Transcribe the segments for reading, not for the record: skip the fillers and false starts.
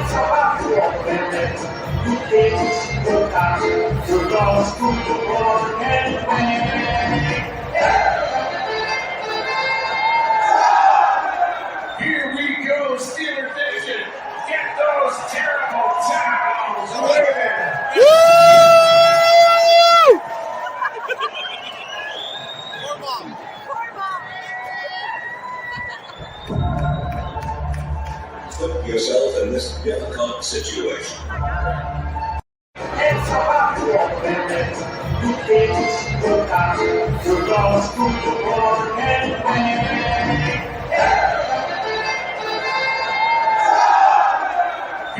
It's about your parents who thinks you're not, you're lost to the world and way. Here we go, Steeler Nation. Get those terrible towels away. Put yourself in this difficult situation. It's about your parents who thinks you're not, you're lost to the world and way.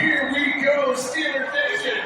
Here we go, Steeler Nation.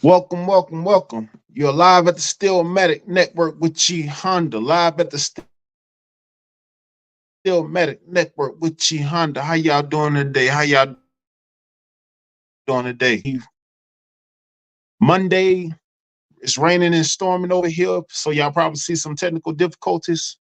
Welcome, welcome, welcome. You're live at the Steelmatic Network with G Honda. Live at the Steelmatic Network with G Honda. How y'all doing today? How y'all doing today? Monday, it's raining and storming over here, so y'all probably see some technical difficulties.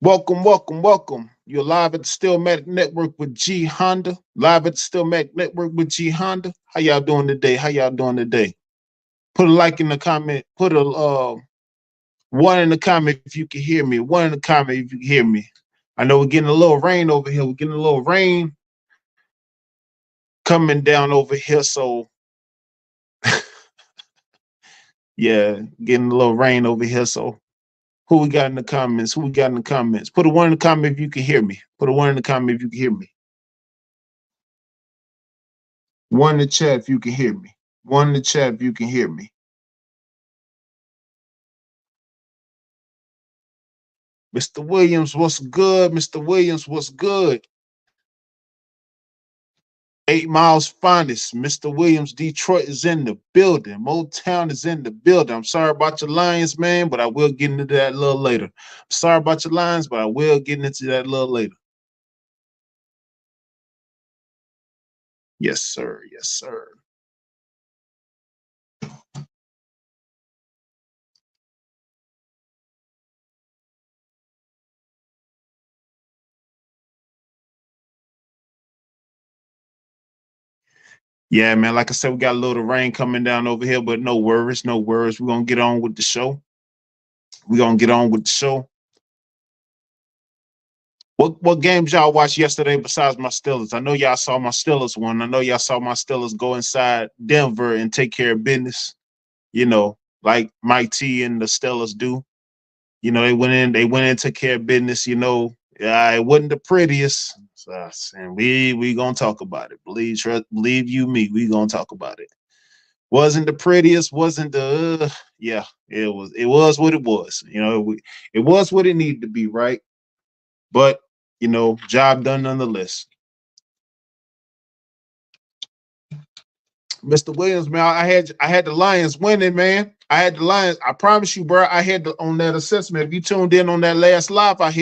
Welcome, welcome, welcome. You're live at the Steelmatic Network with G Honda. Live at the Steelmatic Network with G Honda. How y'all doing today? How y'all doing today? Put a like in the comment. Put a one in the comment if you can hear me. One in the comment if you can hear me. I know we're getting a little rain over here. We're getting a little rain coming down over here. So yeah, getting a little rain over here. So who we got in the comments? Who we got in the comments? Put a one in the comment if you can hear me. Put a one in the comment if you can hear me. One in the chat if you can hear me. One in the chat if you can hear me. Mr. Williams, what's good? Mr. Williams, what's good? 8 Miles finest. Mr. Williams, Detroit is in the building. Motown is in the building. I'm sorry about your Lions, man, but I will get into that a little later. I'm sorry about your Lions, but I will get into that a little later. Yes, sir. Yes, sir. Yeah, man. Like I said, we got a little rain coming down over here, but no worries, no worries. We're gonna get on with the show. We're gonna get on with the show. What games y'all watched yesterday besides my Steelers? I know y'all saw my Steelers one. I know y'all saw my Steelers go inside Denver and take care of business, like Mike T and the Steelers do. They went in, took care of business, it wasn't the prettiest. So, and we gonna talk about it. Believe you me, we gonna talk about it. Wasn't the prettiest, wasn't the yeah, it was what it was. It was what it needed to be, right? But job done nonetheless. Mr. Williams, man, I had the Lions winning, man. I had the Lions. I promise you, bro. I had on that assessment. If you tuned in on that last live, I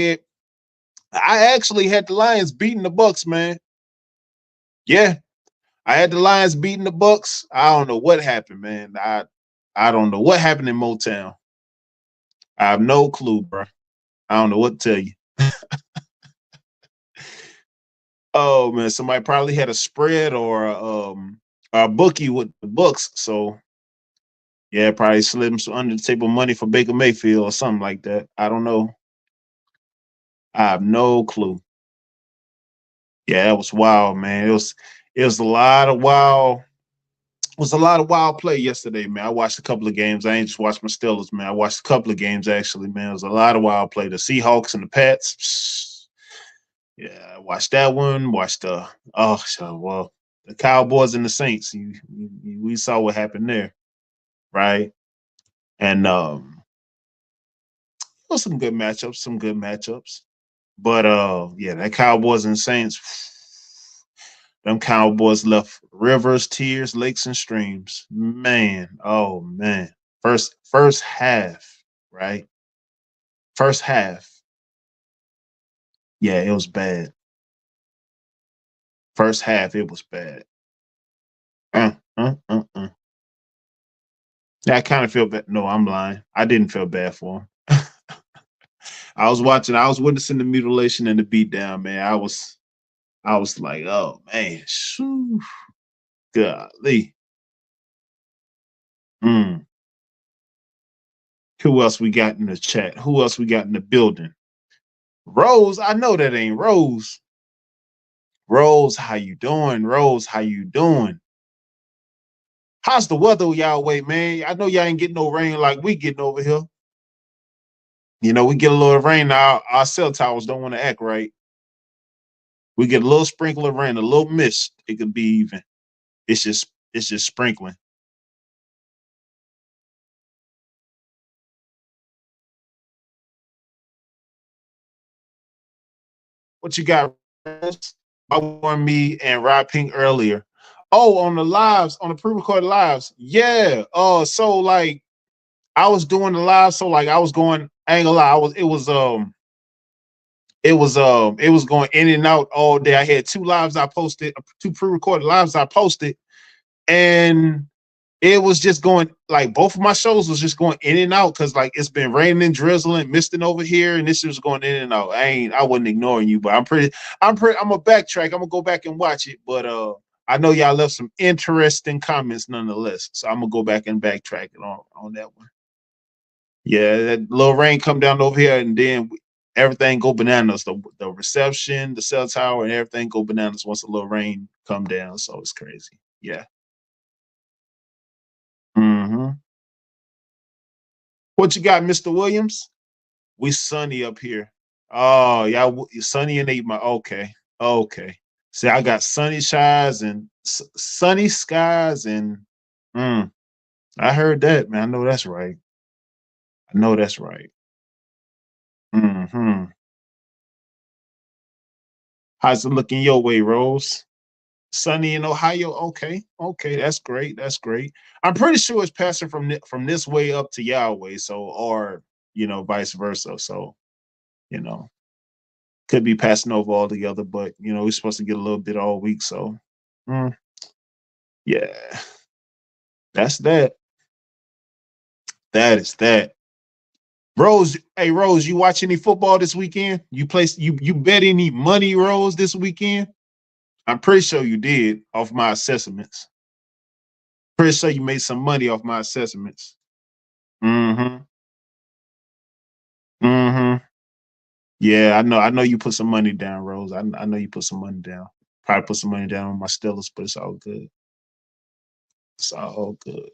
actually had the Lions beating the Bucks, man. Yeah, I had the Lions beating the Bucks. I don't know what happened, man. I don't know what happened in Motown. I have no clue, bro. I don't know what to tell you. Oh man, somebody probably had a spread or a bookie with the Bucks. So yeah, probably slid him some under the table money for Baker Mayfield or something like that. I don't know. I have no clue. Yeah, that was wild, man. It was a lot of wild. It was a lot of wild play yesterday, man. I watched a couple of games. I ain't just watched my Steelers, man. I watched a couple of games actually, man. It was a lot of wild play. The Seahawks and the Pats. Yeah, I watched that one. Watched the Cowboys and the Saints. We saw what happened there, right? And it was some good matchups, But yeah, that Cowboys and Saints, them Cowboys left rivers, tears, lakes, and streams. Man, oh man. First half, right? First half. Yeah, it was bad. First half, it was bad. Uh, uh, uh, uh. Yeah, I kind of feel bad. No, I'm lying. I didn't feel bad for him. I was witnessing the mutilation and the beatdown, man. I was like, oh man, shoo, golly. Mm. Who else we got in the chat? Who else we got in the building? Rose, I know that ain't Rose. Rose, how you doing? Rose, how you doing? How's the weather y'all way, man? I know y'all ain't getting no rain like we getting over here. We get a little rain now. Our cell towers don't want to act right. We get a little sprinkle of rain, a little mist. It could be even. It's just sprinkling. What you got? I warned me and Rod Pink earlier. Oh, on the lives, on the pre-recorded lives. Yeah. So like I was doing the live, so like I was going, I ain't gonna lie, it was going in and out all day. I had two lives I posted, two pre-recorded lives I posted, and it was just going like both of my shows was just going in and out because like it's been raining, drizzling, misting over here, and this was going in and out. I wasn't ignoring you, but I'm gonna backtrack. I'm gonna go back and watch it, but I know y'all left some interesting comments nonetheless, so I'm gonna go back and backtrack it on that one. Yeah, that little rain come down over here, and then everything go bananas. The reception, the cell tower, and everything go bananas once a little rain come down. So it's crazy. Yeah. Hmm. What you got, Mr. Williams? We sunny up here. Oh, yeah, sunny and 8 Mile. Okay, okay. See, I got sunny skies and sunny skies and mm, I heard that, man. I know that's right. I know that's right. Hmm. How's it looking your way, Rose? Sunny in Ohio. Okay, okay, that's great. That's great. I'm pretty sure it's passing from this way up to Yahweh. So, or vice versa. So, you know, could be passing over altogether, but we're supposed to get a little bit all week. So, mm, yeah, that's that. That is that. Rose, hey Rose, you watch any football this weekend? You bet any money, Rose, this weekend? I'm pretty sure you did off my assessments. Pretty sure you made some money off my assessments. Mm-hmm. Mm-hmm. Yeah, I know. I know you put some money down, Rose. I know you put some money down. Probably put some money down on my Steelers, but it's all good. It's all good.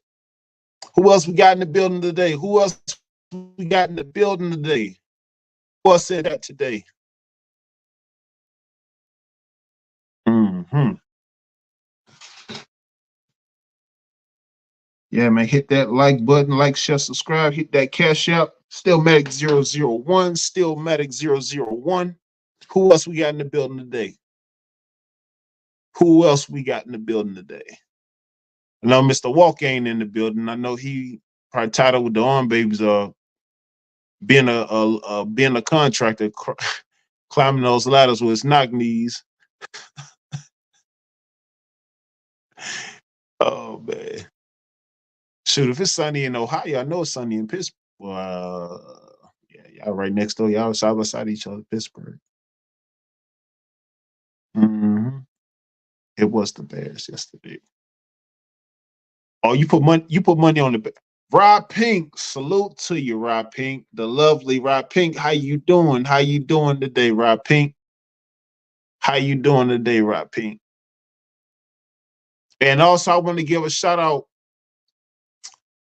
Who else we got in the building today? Who else we got in the building today? Who else said that today? Mm-hmm. Yeah, man. Hit that like button, like, share, subscribe, hit that cash out. Steelmatic 001, Steelmatic 001. Who else we got in the building today? Who else we got in the building today? I know Mr. Walk ain't in the building. I know he probably tied up with the arm babies being a contractor climbing those ladders with his knock knees. Oh man. Shoot, if it's sunny in Ohio, I know it's sunny in Pittsburgh. Yeah, y'all right next door. Y'all side by side each other, Pittsburgh. Hmm. It was the Bears yesterday. Oh, you put money. You put money on the Rob Pink. Salute to you, Rob Pink. The lovely Rob Pink. How you doing? How you doing today, Rob Pink? How you doing today, Rob Pink? And also, I want to give a shout out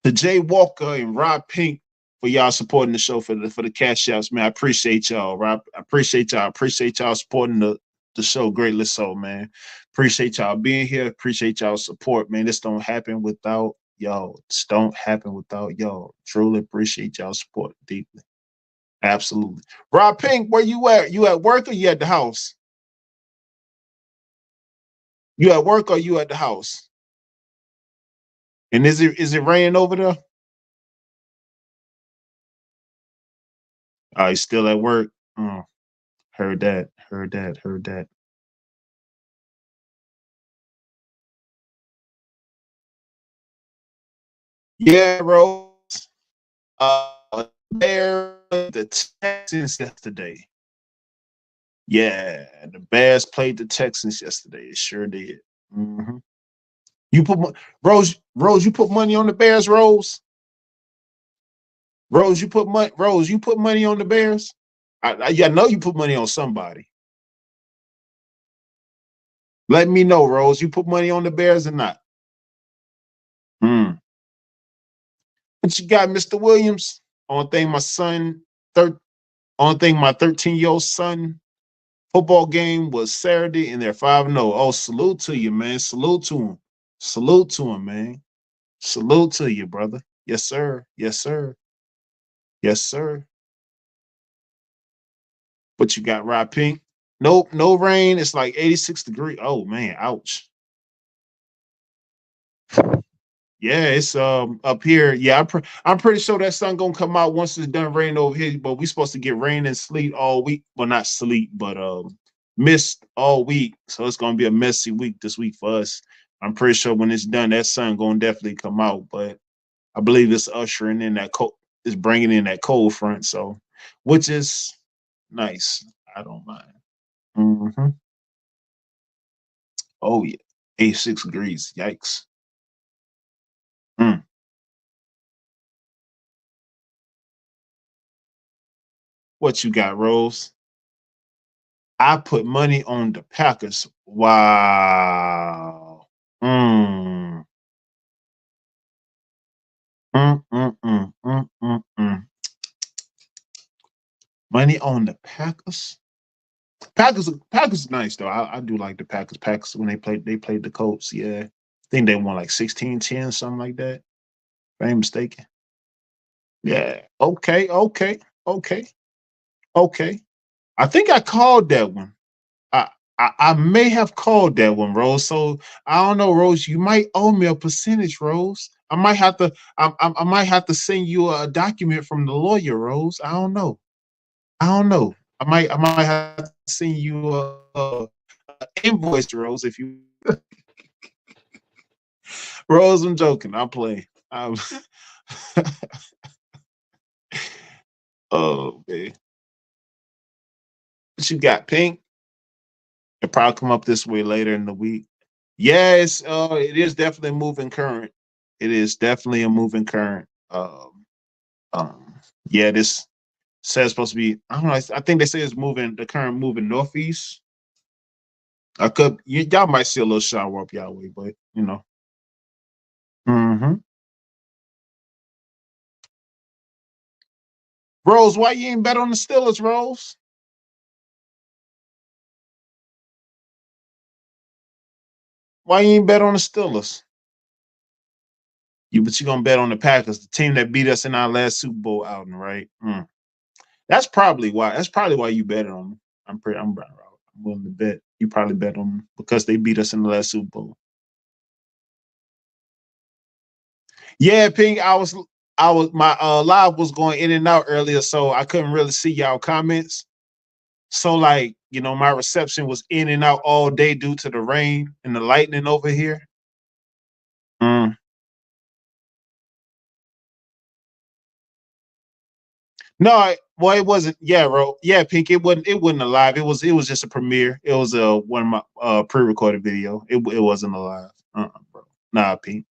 to Jay Walker and Rob Pink for y'all supporting the show for the cash outs, man. I appreciate y'all, Rob. I appreciate y'all. I appreciate y'all supporting the show greatly, so man. Appreciate y'all being here. Appreciate y'all support, man. This don't happen without y'all. This don't happen without y'all. Truly appreciate y'all support deeply. Absolutely. Rob Pink, where you at? You at work or you at the house? You at work or you at the house? And is it raining over there? You still at work? Mm, heard that. Heard that. Heard that. Yeah, Rose. Bears, the Texans yesterday. Yeah, the Bears played the Texans yesterday. It sure did. Hmm. You put Rose. Rose, you put money on the Bears. Rose. Rose, you put money. Rose, you put money on the Bears. I know you put money on somebody. Let me know, Rose. You put money on the Bears or not? Hmm. What you got, Mr. Williams? Only thing my son, only thing my 13-year-old son football game was Saturday, and they're 5-0. Oh, salute to you, man. Salute to him. Salute to him, man. Salute to you, brother. Yes, sir. Yes, sir. Yes, sir. What you got, Rob Pink? Nope, no rain. It's like 86 degrees. Oh man, ouch. Yeah, it's up here. Yeah, I'm pretty sure that sun gonna come out once it's done raining over here. But we supposed to get rain and sleet all week. Well, not sleet, but mist all week. So it's gonna be a messy week this week for us. I'm pretty sure when it's done, that sun gonna definitely come out. But I believe it's ushering in that cold, it's bringing in that cold front. So, which is nice. I don't mind. Hmm. Oh yeah, 86 degrees. Yikes. Mm. What you got, Rose? I put money on the Packers. Wow. Mm. Mm. Money on the Packers. Packers nice though. I do like the Packers. Packers when they played the Colts. Yeah, I think they won like 16-10, something like that. If I ain't mistaken. Yeah. Okay. Okay. Okay. Okay. I think I called that one. I, I may have called that one, Rose. So I don't know, Rose. You might owe me a percentage, Rose. I might have to. I might have to send you a document from the lawyer, Rose. I don't know. I don't know. I might have to send you a invoice, Rose. If you Rose, I'm joking. I'm playing. Oh man, what you got, Pink? It'll probably come up this way later in the week. Yes, it is definitely a moving current. It is definitely a moving current. Yeah, this says supposed to be. I don't know. I think they say it's moving. The current moving northeast. I could. Y'all might see a little shower up y'all way, but you know. Mm-hmm. Rose, why you ain't bet on the Steelers, Rose? Why you ain't bet on the Steelers? But you gonna bet on the Packers, the team that beat us in our last Super Bowl outing, right? Mm. That's probably why. That's probably why you bet on them. I'm willing to bet you probably bet on them because they beat us in the last Super Bowl. Yeah, Ping. My live was going in and out earlier, so I couldn't really see y'all comments. So like, my reception was in and out all day due to the rain and the lightning over here. Mm. No, well, it wasn't. Yeah, bro. Yeah, Pink. It wasn't. It wasn't alive. It was just a premiere. It was one of my pre-recorded video. It wasn't alive. Bro. Nah, Pink.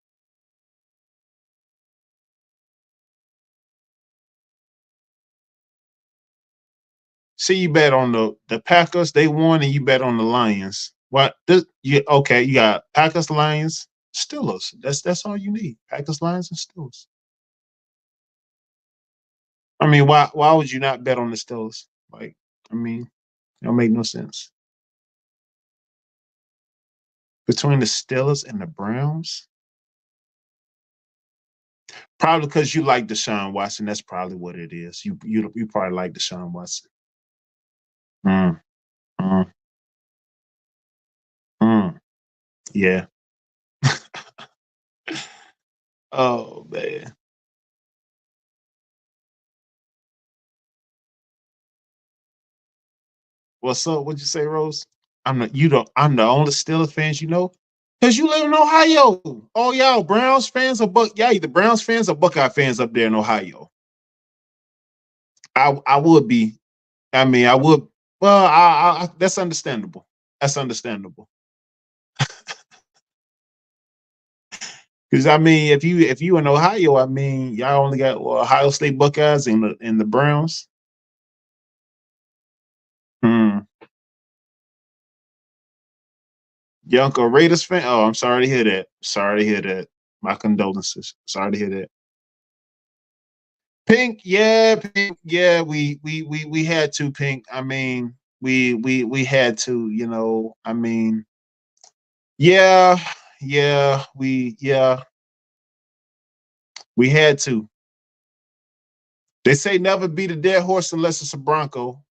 See, you bet on the Packers. They won, and you bet on the Lions. What? Okay? You got Packers, Lions, Steelers. That's all you need. Packers, Lions, and Steelers. I mean, why would you not bet on the Steelers? Like, I mean, it don't make no sense. Between the Steelers and the Browns, probably because you like Deshaun Watson. That's probably what it is. You probably like Deshaun Watson. Mm, mm, mm. Yeah. Oh man. What's up? What'd you say, Rose? I'm the only Steelers fans you know. Cause you live in Ohio. Oh y'all Browns fans or the Browns fans or Buckeye fans up there in Ohio. I would be. I mean, I would. Well, that's understandable. That's understandable. Because I mean, if you in Ohio, I mean, y'all only got Ohio State Buckeyes and the Browns. Hmm. Your Uncle Raiders fan. Oh, I'm sorry to hear that. Sorry to hear that. My condolences. Sorry to hear that. Pink, yeah, Pink, yeah. We had to, Pink. I mean, we had to. I mean, yeah, we had to. They say never beat a dead horse unless it's a Bronco.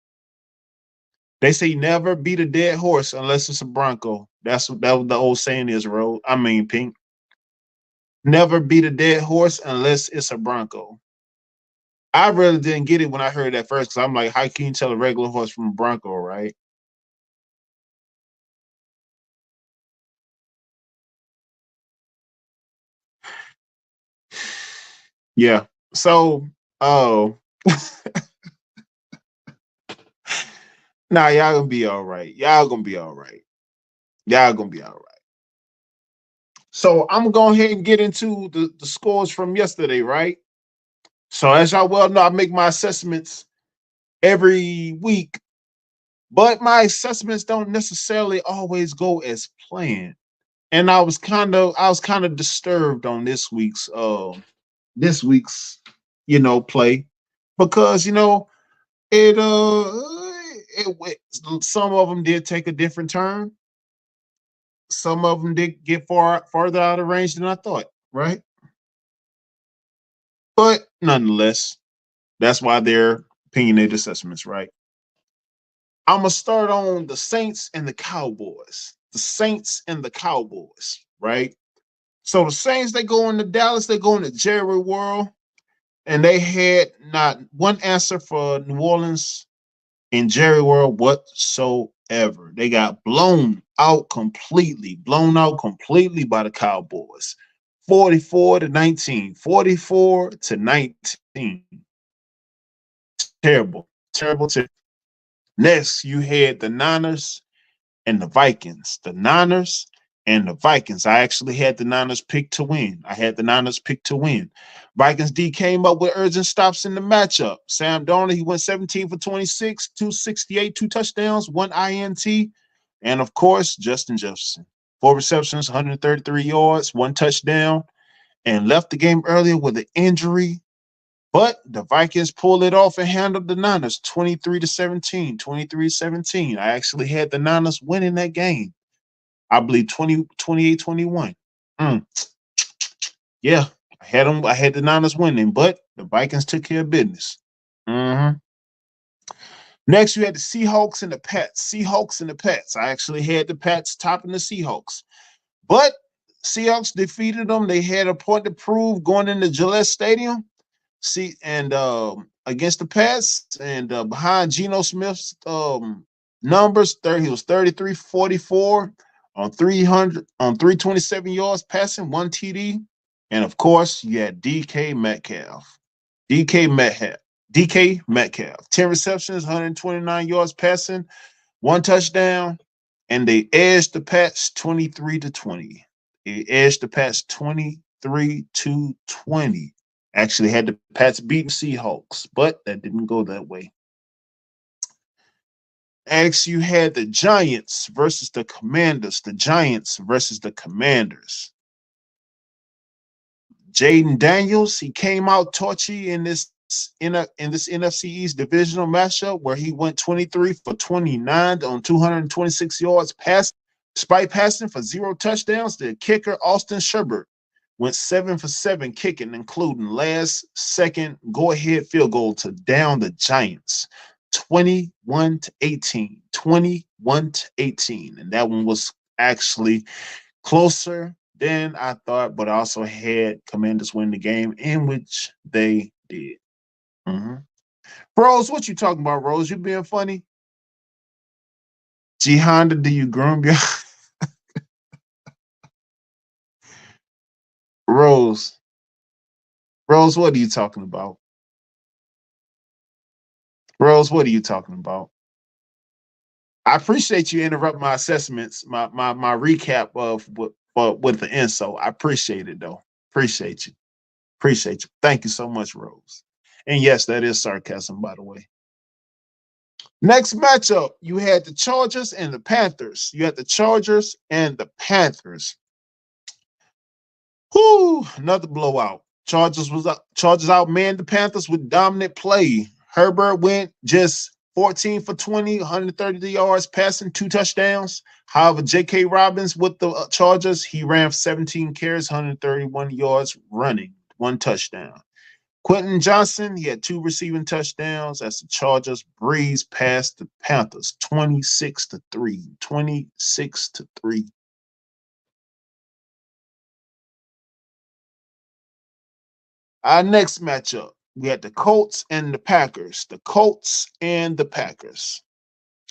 They say never beat a dead horse unless it's a Bronco. That's what the old saying is, Road. I mean, Pink. Never beat a dead horse unless it's a Bronco. I really didn't get it when I heard that first because I'm like, how can you tell a regular horse from a Bronco, right? Yeah. So, oh, nah, y'all gonna be all right. Y'all gonna be all right. Y'all gonna be all right. So I'm gonna go ahead and get into the scores from yesterday, right? So as y'all well know, I make my assessments every week, but my assessments don't necessarily always go as planned. And I was kind of disturbed on this week's play because it some of them did take a different turn. Some of them did get farther out of range than I thought, right? But nonetheless, that's why they're opinionated assessments, right? I'm gonna start on the Saints and the Cowboys. The Saints and the Cowboys, right? So the Saints, they go into Dallas, they go into Jerry World, and they had not one answer for New Orleans in Jerry World whatsoever. They got blown out completely by the Cowboys. 44 to 19. 44 to 19. Terrible. Terrible. Next, you had the Niners and the Vikings. The Niners and the Vikings. I actually had the Niners picked to win. I had the Niners picked to win. Vikings D came up with urgent stops in the matchup. Sam Darnold, he went 17 for 26, 268, two touchdowns, one INT. And of course, Justin Jefferson. Four receptions, 133 yards, one touchdown, and left the game earlier with an injury. But the Vikings pulled it off and handled the Niners 23 to 17, 23 to 17. I actually had the Niners winning that game. I believe 20, 28, 21. Mm, yeah, I had them. I had the Niners winning, but the Vikings took care of business. Mm-hmm. Next, you had the Seahawks and the Pats. Seahawks and the Pats. I actually had the Pats topping the Seahawks, but Seahawks defeated them. They had a point to prove going into Gillette Stadium. See, and against the Pats and behind Geno Smith's numbers, he was 33 44 on 327 yards passing, one TD. And of course, you had DK Metcalf. DK Metcalf. DK Metcalf. 10 receptions, 129 yards passing, one touchdown, and they edged the Pats 23 to 20. They edged the Pats 23 to 20. Actually had the Pats beat the Seahawks, but that didn't go that way. Next, you had the Giants versus the Commanders. The Giants versus the Commanders. Jaden Daniels, he came out torchy in this NFC East divisional matchup where he went 23 for 29 on 226 yards pass, despite passing for zero touchdowns. The kicker Austin Sherbert went 7 for 7 kicking, including last second go-ahead field goal to down the Giants 21 to 18. 21 to 18. And that one was actually closer than I thought, but I also had Commanders win the game, in which they did. Mm-hmm. Rose, what you talking about, Rose? You being funny? G Honda, do you groom your Rose? Rose, what are you talking about? Rose, what are you talking about? I appreciate you interrupt my assessments, my recap of with the insult. I appreciate it though. Appreciate you. Appreciate you. Thank you so much, Rose. And yes, that is sarcasm, by the way. Next matchup, you had the Chargers and the Panthers. You had the Chargers and the Panthers. Whoo, another blowout. Chargers outmanned the Panthers with dominant play. Herbert went just 14 for 20, 130 yards passing, two touchdowns. However, J.K. Robbins with the Chargers, he ran for 17 carries, 131 yards running, one touchdown. Quentin Johnson, he had two receiving touchdowns as the Chargers breezed past the Panthers 26 to 3. 26 to 3. Our next matchup, we had the Colts and the Packers. The Colts and the Packers.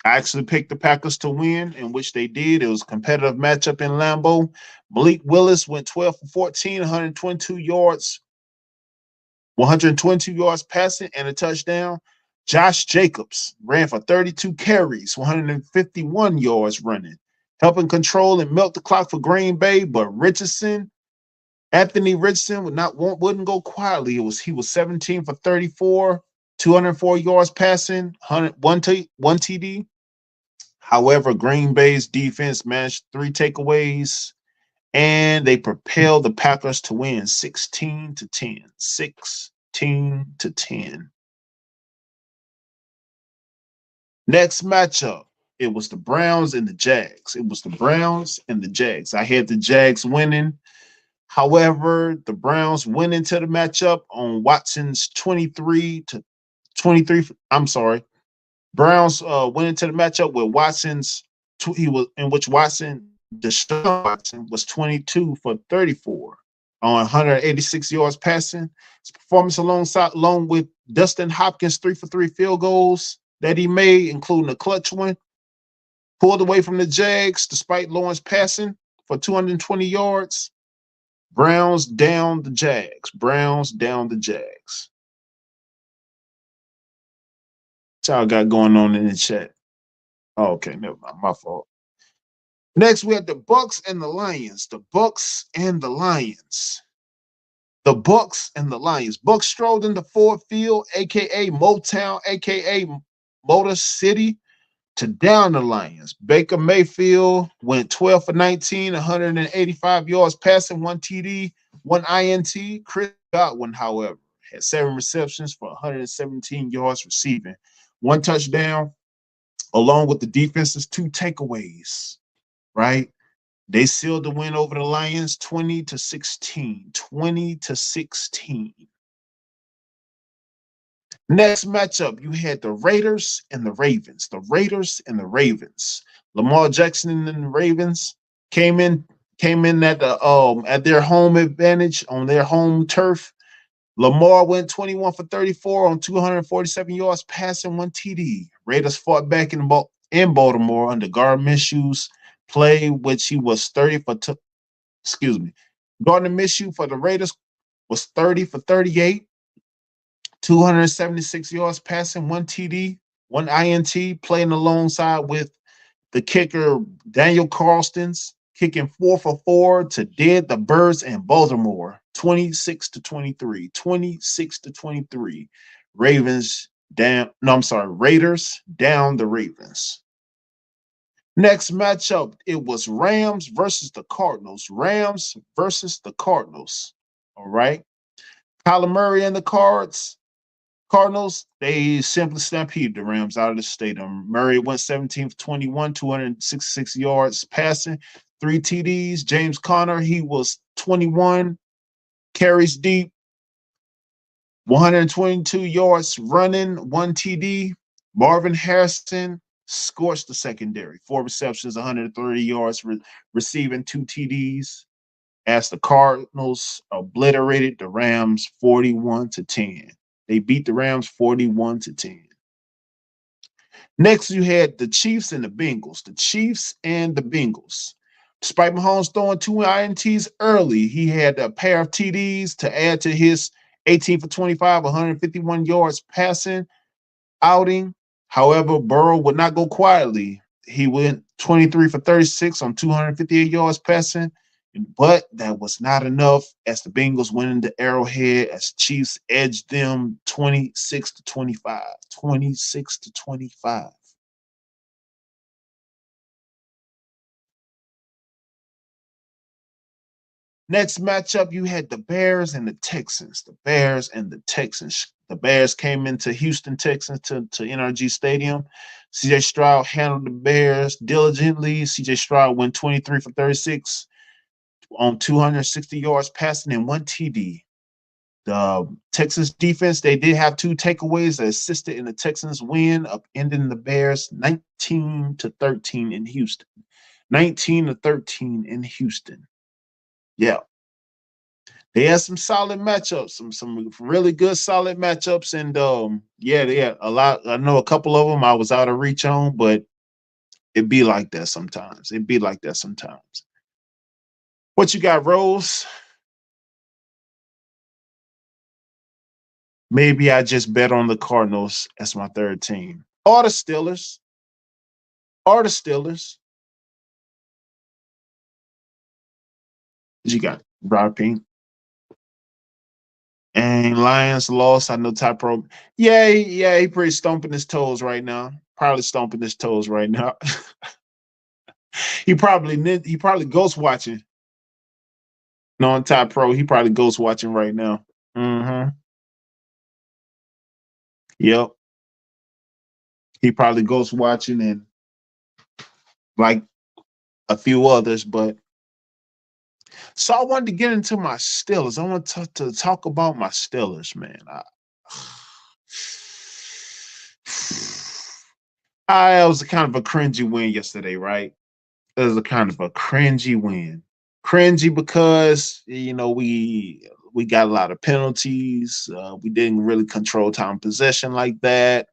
I actually picked the Packers to win, in which they did. It was a competitive matchup in Lambeau. Malik Willis went 12 for 14, 122 yards, 122 yards passing and a touchdown. Josh Jacobs ran for 32 carries, 151 yards running, helping control and milk the clock for Green Bay. But Anthony Richardson wouldn't go quietly. He was 17 for 34, 204 yards passing, one TD. However, Green Bay's defense managed 3 takeaways, and they propelled the Packers to win 16-10. 16-10. Next matchup, it was the Browns and the Jags. I had the Jags winning. However, the Browns went into the matchup on Watson's 23. I'm sorry. Browns went into the matchup with Deshaun Watson was 22 for 34 on 186 yards passing. His performance along with Dustin Hopkins' 3 for 3 field goals that he made, including a clutch one, pulled away from the Jags despite Lawrence passing for 220 yards. Browns down the Jags. What y'all got going on in the chat? Oh, okay, never mind. My fault. Next, we had the Bucks and the Lions. Bucks strolled into Ford Field, aka Motown, aka Motor City, to down the Lions. Baker Mayfield went 12 for 19, 185 yards passing, 1 TD, 1 INT. Chris Godwin, however, had 7 receptions for 117 yards receiving, 1 touchdown, along with the defense's 2 takeaways, right? They sealed the win over the Lions 20-16. 20-16. Next matchup, you had the Raiders and the Ravens. Lamar Jackson and the Ravens came in at their home advantage on their home turf. Lamar went 21 for 34 on 247 yards passing, 1 TD. Raiders fought back in Baltimore under Gardner Minshew's play, which he was 30 for Gardner Minshew for the Raiders was 30 for 38, 276 yards passing, 1 TD, 1 INT, playing alongside with the kicker Daniel Carlston's, kicking 4 for 4 to dead the Birds in Baltimore, 26-23. 26-23. Raiders down the Ravens. Next matchup, it was Rams versus the Cardinals. All right. Kyler Murray and the Cardinals, they simply stampeded the Rams out of the stadium. Murray went 17 for 21, 266 yards passing, 3 TDs. James Conner, he was 21 carries deep, 122 yards running, 1 TD. Marvin Harrison scorched the secondary, 4 receptions, 130 yards receiving, 2 TDs. As the Cardinals obliterated the Rams 41-10. They beat the Rams 41-10. Next, you had the Chiefs and the Bengals. Despite Mahomes throwing 2 INTs early, he had a pair of TDs to add to his 18 for 25, 151 yards passing outing. However, Burrow would not go quietly. He went 23 for 36 on 258 yards passing, but that was not enough as the Bengals went into Arrowhead as Chiefs edged them 26-25. 26-25. Next matchup, you had the Bears and the Texans. The Bears came into Houston, Texas to NRG Stadium. CJ Stroud handled the Bears diligently. CJ Stroud went 23 for 36 on 260 yards passing and 1 TD. The Texas defense, they did have 2 takeaways that assisted in the Texans win, ending the Bears 19-13 in Houston. 19-13 in Houston. Yeah. They had some solid matchups, some really good solid matchups. And they had a lot. I know a couple of them I was out of reach on, but it'd be like that sometimes. What you got, Rose? Maybe I just bet on the Cardinals as my third team. Or the Steelers. Or the Steelers. You got Broad Pink. And Lions lost. I know Ty Pro. Yeah, he pretty stomping his toes right now. Probably stomping his toes right now. he probably ghost watching. Knowing Ty Pro, he probably ghost watching right now. Mm-hmm. Yep. He probably ghost watching and like a few others, but so I wanted to get into my Steelers. I want to talk about my Steelers, man. It was a kind of a cringy win yesterday, right? It was a kind of a cringy win. Cringy because we got a lot of penalties. We didn't really control time possession like that,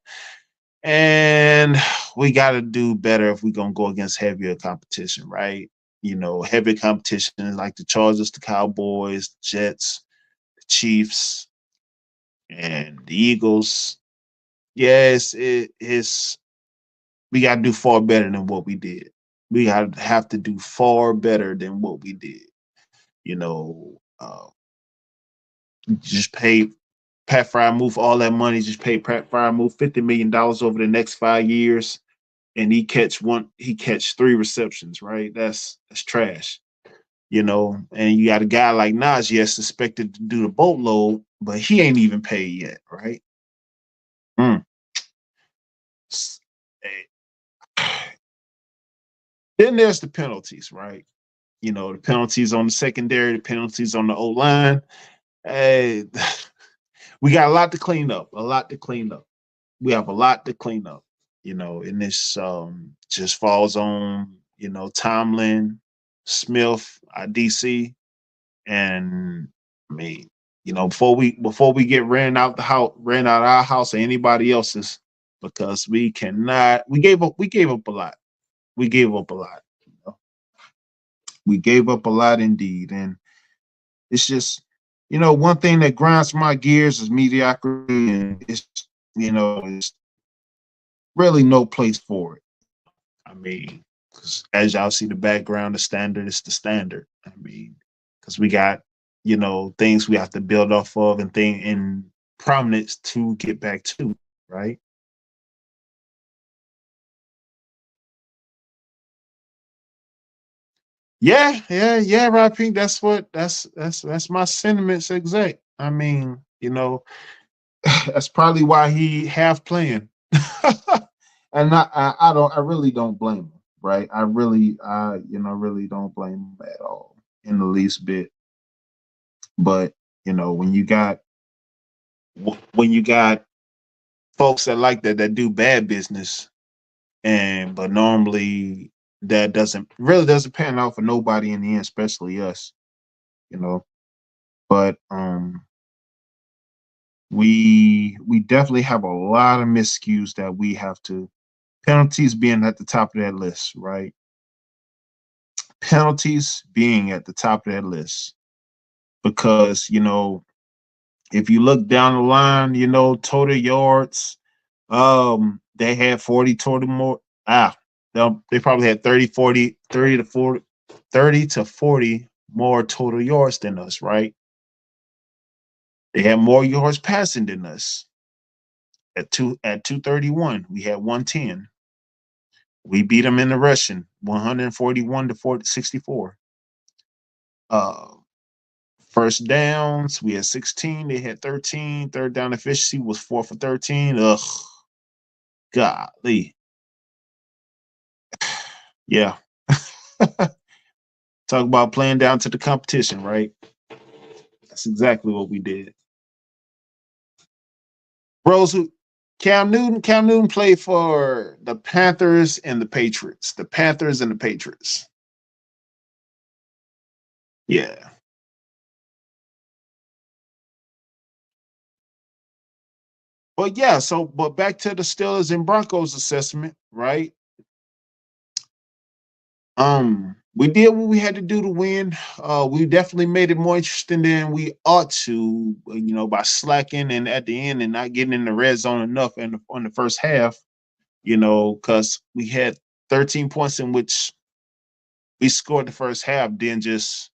and we got to do better if we're gonna go against heavier competition, right? Heavy competition like the Chargers, the Cowboys, the Jets, the Chiefs, and the Eagles. Yes, it's we got to do far better than what we did. We have to do far better than what we did. You know, just pay Pat Frymouth all that money. Just pay Pat Frymouth $50 million over the next 5 years, and he catch three receptions. Right? That's trash. And you got a guy like Najee suspected to do the boatload, but he ain't even paid yet. Right? Mm. Then there's the penalties, right? The penalties on the secondary, the penalties on the O line. Hey, we got a lot to clean up. A lot to clean up. We have a lot to clean up. And this just falls on Tomlin, Smith, DC, and me. Before we get ran out of our house or anybody else's, because we cannot. We gave up a lot. We gave up a lot. We gave up a lot indeed, and it's just one thing that grinds my gears is mediocrity, and it's really no place for it. I mean, because as y'all see the background, the standard is the standard. I mean, because we got things we have to build off of and thing in prominence to get back to, right? Yeah, Rod Pink. That's my sentiments exact. I mean, that's probably why he half playing. And I really don't blame him, right? I really don't blame him at all in the least bit. But when you got folks that like that do bad business, but normally that doesn't pan out for nobody in the end, especially us, you know. But we definitely have a lot of miscues that we have to penalties being at the top of that list, right? Penalties being at the top of that list because if you look down the line, total yards, they had 40 total more. They probably had 30 to 40 more total yards than us, right? They had more yards passing than us. At 231, we had 110. We beat them in the rushing, 141 to 64. Uh, First downs, we had 16. They had 13. Third down efficiency was 4 for 13. Ugh, golly. Yeah. Talk about playing down to the competition, right? That's exactly what we did. Bros, Cam Newton played for the Panthers and the Patriots. The Panthers and the Patriots. Yeah. But yeah, but back to the Steelers and Broncos assessment, right? we did what we had to do to win. We definitely made it more interesting than we ought to, by slacking and at the end and not getting in the red zone enough on the first half, because we had 13 points in which we scored the first half, then just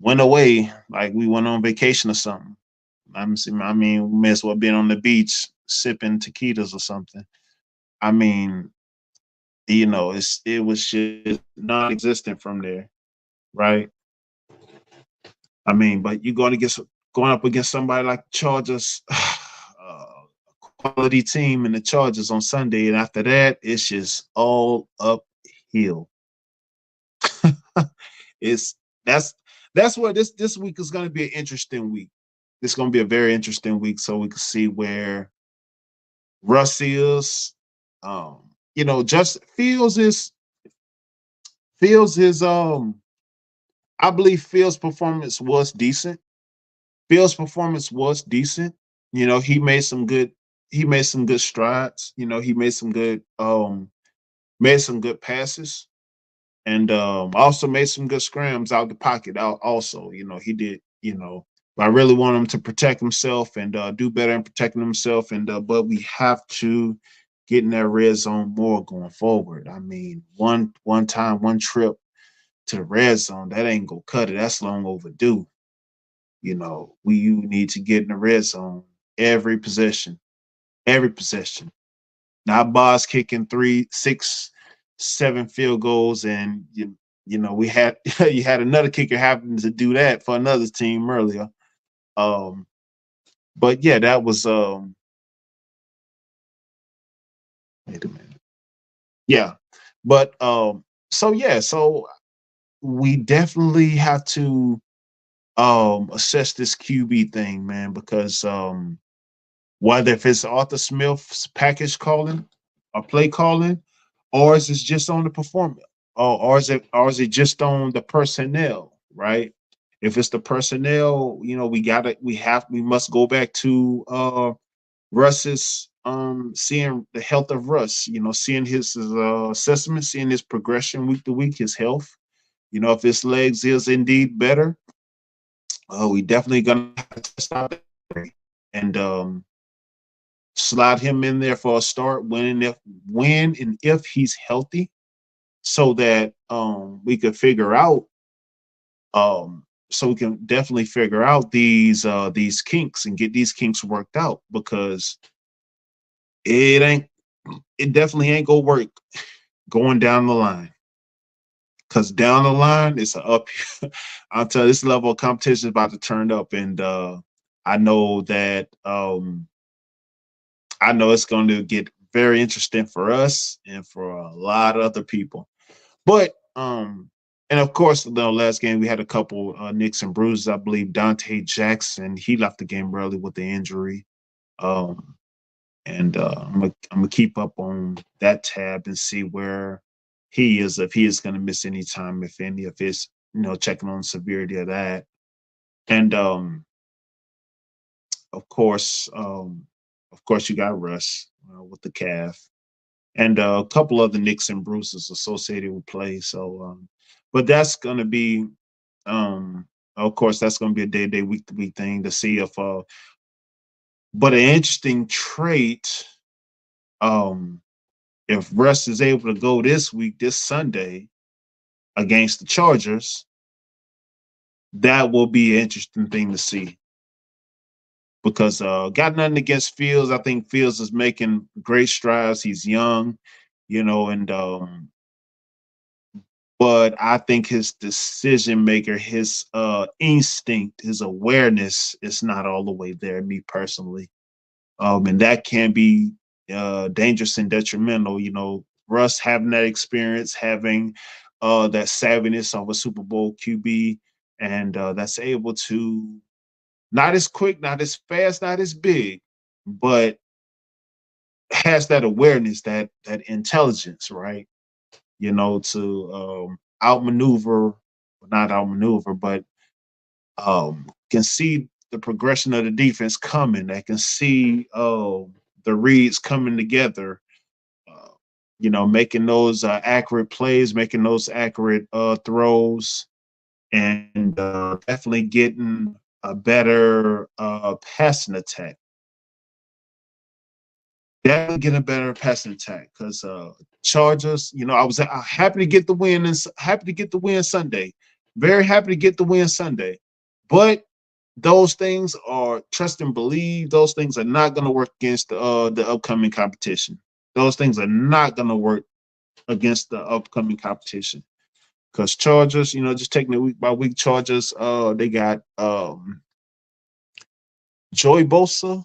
went away like we went on vacation or something. I mean, we may as well been on the beach sipping taquitos or something. I mean, it was just non-existent from there, right? I mean, but you're going up against somebody like Chargers, quality team, and the Chargers on Sunday, and after that, it's just all uphill. it's that's that's what this week is going to be an interesting week. It's going to be a very interesting week, so we can see where Russ is. Just Fields is I believe Fields' performance was decent. Fields' performance was decent. He made some good strides. He made some good passes and also made some good scrams out the pocket out also. He did, but I really want him to protect himself and do better in protecting himself and but we have to get in that red zone more going forward. I mean, one trip to the red zone, that ain't gonna cut it. That's long overdue. We need to get in the red zone every possession, every possession. Not boss kicking 3, 6, 7 field goals, and we had you had another kicker happen to do that for another team earlier. Um, but yeah, that was wait a minute. Yeah, but so we definitely have to assess this QB thing, man, because whether if it's Arthur Smith's package calling or play calling, or is it just on the performance, or is it just on the personnel, right? If it's the personnel, we must go back to Russ's seeing the health of Russ, seeing his assessment, seeing his progression week to week, his health. If his legs is indeed better, we definitely gonna have to test out that and slide him in there for a start when and if he's healthy, so that we could figure out so we can definitely figure out these kinks and get these kinks worked out because it ain't it definitely ain't gonna work going down the line. Cause down the line it's a up. I'll tell you, this level of competition is about to turn up, and I know that I know it's going to get very interesting for us and for a lot of other people. But and of course, the last game we had a couple nicks and bruises. I believe Dante Jackson, he left the game early with the injury. Um, and I'm gonna keep up on that tab and see where he is, if he is going to miss any time, if any, if it's checking on the severity of that. And of course, um, of course, you got Russ with the calf, and a couple other nicks and bruises associated with play. So, but that's going to be, of course, that's going to be a day-to-day, week-to-week thing to see if. But an interesting trait, um, if Russ is able to go this week, this Sunday against the Chargers, that will be an interesting thing to see. Because got nothing against Fields. I think Fields is making great strides. He's young, and but I think his decision maker, his instinct, his awareness is not all the way there, me personally. And that can be dangerous and detrimental. Russ having that experience, having that savviness of a Super Bowl QB, and that's able to not as quick, not as fast, not as big, but has that awareness, that intelligence, right? To outmaneuver, not outmaneuver, but can see the progression of the defense coming. That can see the reads coming together. Uh, making those accurate plays, making those accurate throws, and definitely getting a better passing attack. Definitely getting a better passing attack because Chargers. I was happy to get the win and happy to get the win Sunday. Very happy to get the win Sunday, but those things are trust and believe. Those things are not going to work against the upcoming competition. Those things are not going to work against the upcoming competition because Chargers, just taking it week by week. Chargers, they got Joey Bosa.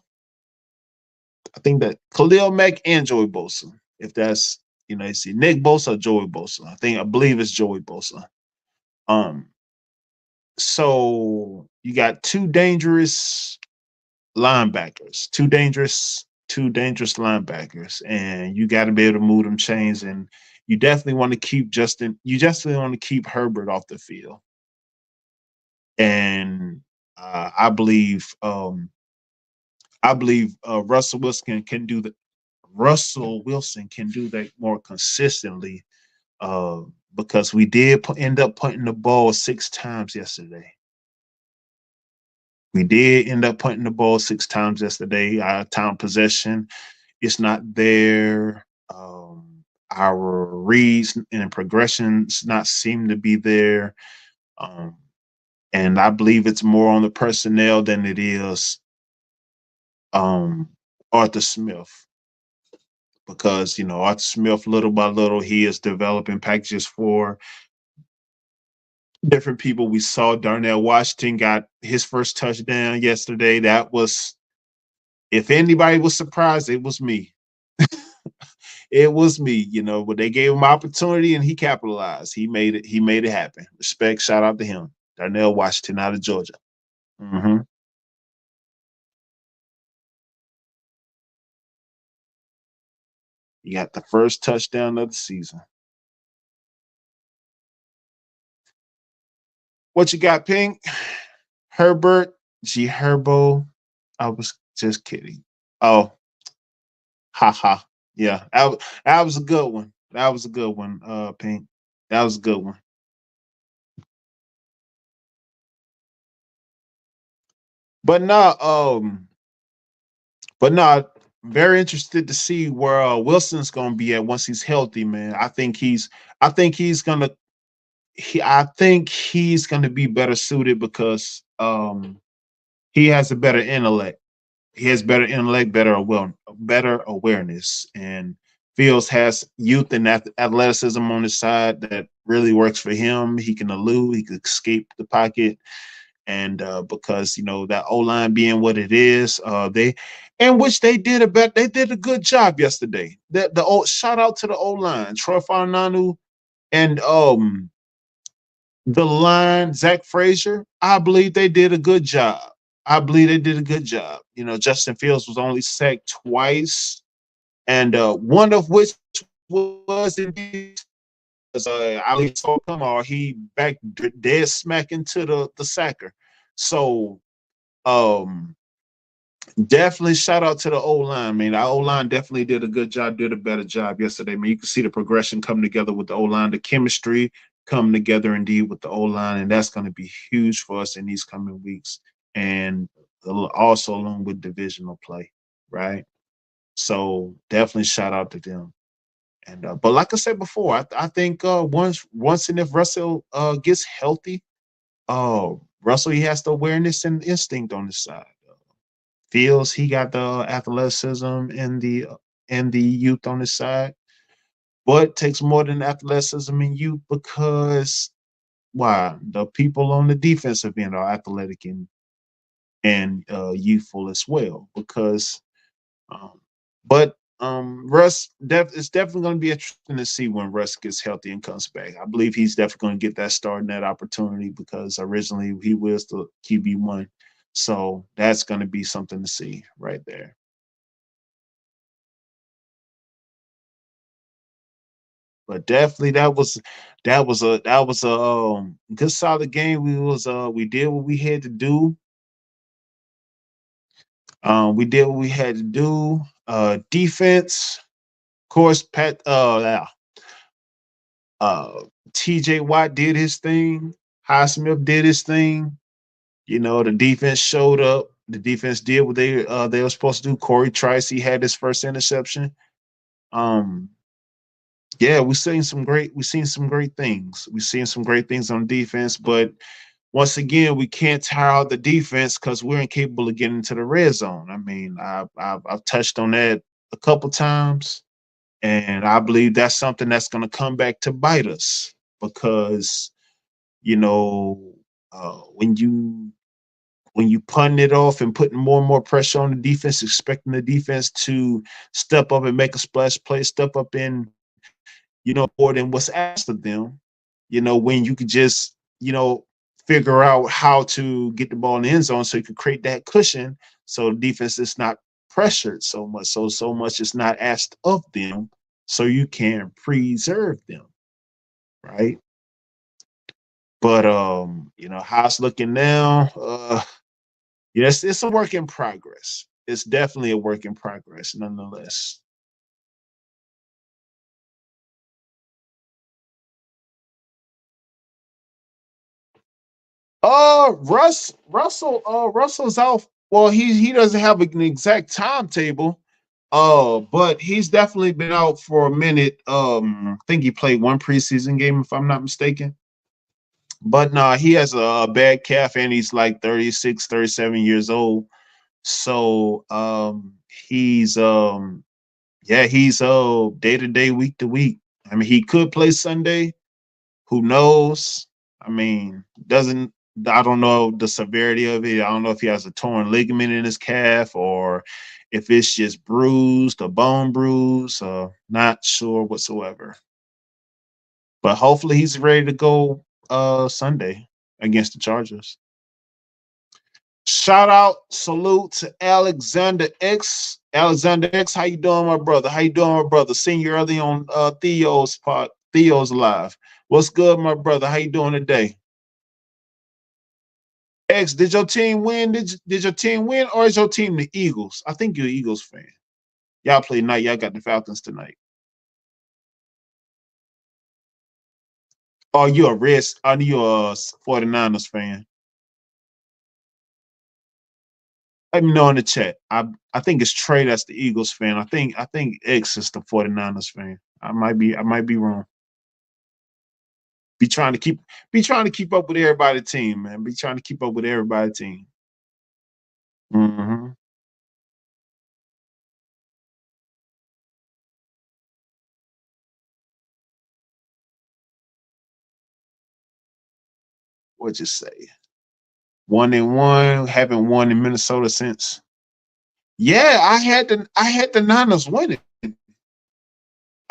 I think that Khalil Mack and Joey Bosa. If that's you see Nick Bosa or Joey Bosa. I believe it's Joey Bosa. Um, so you got two dangerous linebackers, and you got to be able to move them chains. And you definitely want to keep You definitely want to keep Herbert off the field. And I believe Russell Wilson can do that. Russell Wilson can do that more consistently because we did end up punting the ball 6 times yesterday. We did end up punting the ball 6 times yesterday. Our time possession is not there. Our reads and progressions not seem to be there. And I believe it's more on the personnel than it is Arthur Smith. Because, Arthur Smith, little by little, he is developing packages for different people. We saw Darnell Washington got his first touchdown yesterday. That was, if anybody was surprised, it was me. It was me, but they gave him opportunity and he capitalized. He made it happen. Respect, shout out to him. Darnell Washington out of Georgia. Mm-hmm. He got the first touchdown of the season. What you got, Pink? Herbert G. Herbo. I was just kidding. Oh, haha. Yeah, that was a good one. That was a good one, Pink. That was a good one. But not but not very interested to see where Wilson's gonna be at once he's healthy, man. I think he's gonna I think he's gonna be better suited because he has a better intellect. He has better intellect, better awareness, and Fields has youth and athleticism on his side that really works for him. He can elude, he can escape the pocket, and because that O line being what it is, they did a good job yesterday. The old shout out to the O line, Troy Farinanu and the line, Zach Frazier. I believe they did a good job. I believe they did a good job. Justin Fields was only sacked twice, and one of which was indeed Ali Sokamar. He back dead smack into the sacker. So um, definitely shout out to the O line, man. Our O line definitely did a good job, did a better job yesterday. Man, you can see the progression come together with the O line, the chemistry come together indeed with the O line, and that's going to be huge for us in these coming weeks, and also along with divisional play, right? So definitely shout out to them. And but like I said before, I think once and if Russell gets healthy, Russell he has the awareness and instinct on his side. Fields he got the athleticism and the youth on his side, but takes more than athleticism and youth because why the people on the defensive end are athletic and youthful as well. Because, but Russ it's definitely going to be interesting to see when Russ gets healthy and comes back. I believe he's definitely going to get that start and that opportunity because originally he was the QB1. So that's going to be something to see right there. But definitely that was a good solid game. We did what we had to do. We did what we had to do. Defense, course, uh, TJ Watt did his thing. Highsmith did his thing. You know, the defense showed up. The defense did what they were supposed to do. Corey Trice, he had his first interception. Um, yeah, we've seen some great things. We've seen some great things on defense, but once again, we can't tire out the defense because we're incapable of getting into the red zone. I mean, I've touched on that a couple times, and I believe that's something that's going to come back to bite us because you know when you punting it off and putting more and more pressure on the defense, expecting the defense to step up and make a splash play, step up in more than what's asked of them. When you could just figure out how to get the ball in the end zone so you could create that cushion so the defense is not pressured so much, so much is not asked of them, so you can preserve them, right? But how it's looking now, yes, it's a work in progress. It's definitely a work in progress, nonetheless. Russell's out. Well, he doesn't have an exact timetable. But he's definitely been out for a minute. I think he played one preseason game, if I'm not mistaken. But nah, he has a bad calf, and he's like 36, 37 years old. So he's yeah, he's day to day, week to week. I mean, he could play Sunday. Who knows? I mean, doesn't I don't know the severity of it. I don't know if he has a torn ligament in his calf or if it's just bruised, a bone bruise. Not sure whatsoever. But hopefully he's ready to go Sunday against the Chargers. Shout out, salute to Alexander X. Alexander X, how you doing, my brother? How you doing, my brother? Seen you early on Theo's live. What's good, my brother? How you doing today? X, did your team win? Did your team win, or is your team the Eagles? I think you're an Eagles fan. Y'all play tonight. Y'all got the Falcons tonight. Oh, you a Reds? Are you a 49ers fan? Let me know in the chat. I think it's Trey that's the Eagles fan. I think X is the 49ers fan. I might be wrong. Be trying to keep up with everybody team, man. Be trying to keep up with everybody team. Hmm. What you say? 1-1, haven't won in Minnesota since. Yeah, I had the Niners winning.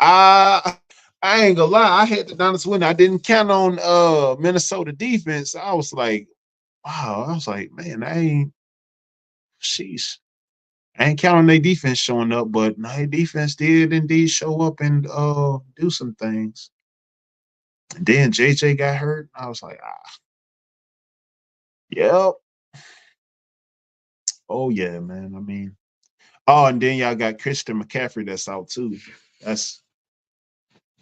I I ain't gonna lie, I had the Niners winning. I didn't count on Minnesota defense. I was like, wow. I was like, man, I ain't sheesh. I ain't counting their defense showing up, but their defense did indeed show up and do some things. And then JJ got hurt. I was like, yep. Oh yeah, man. I mean, oh, and then y'all got Christian McCaffrey that's out too. That's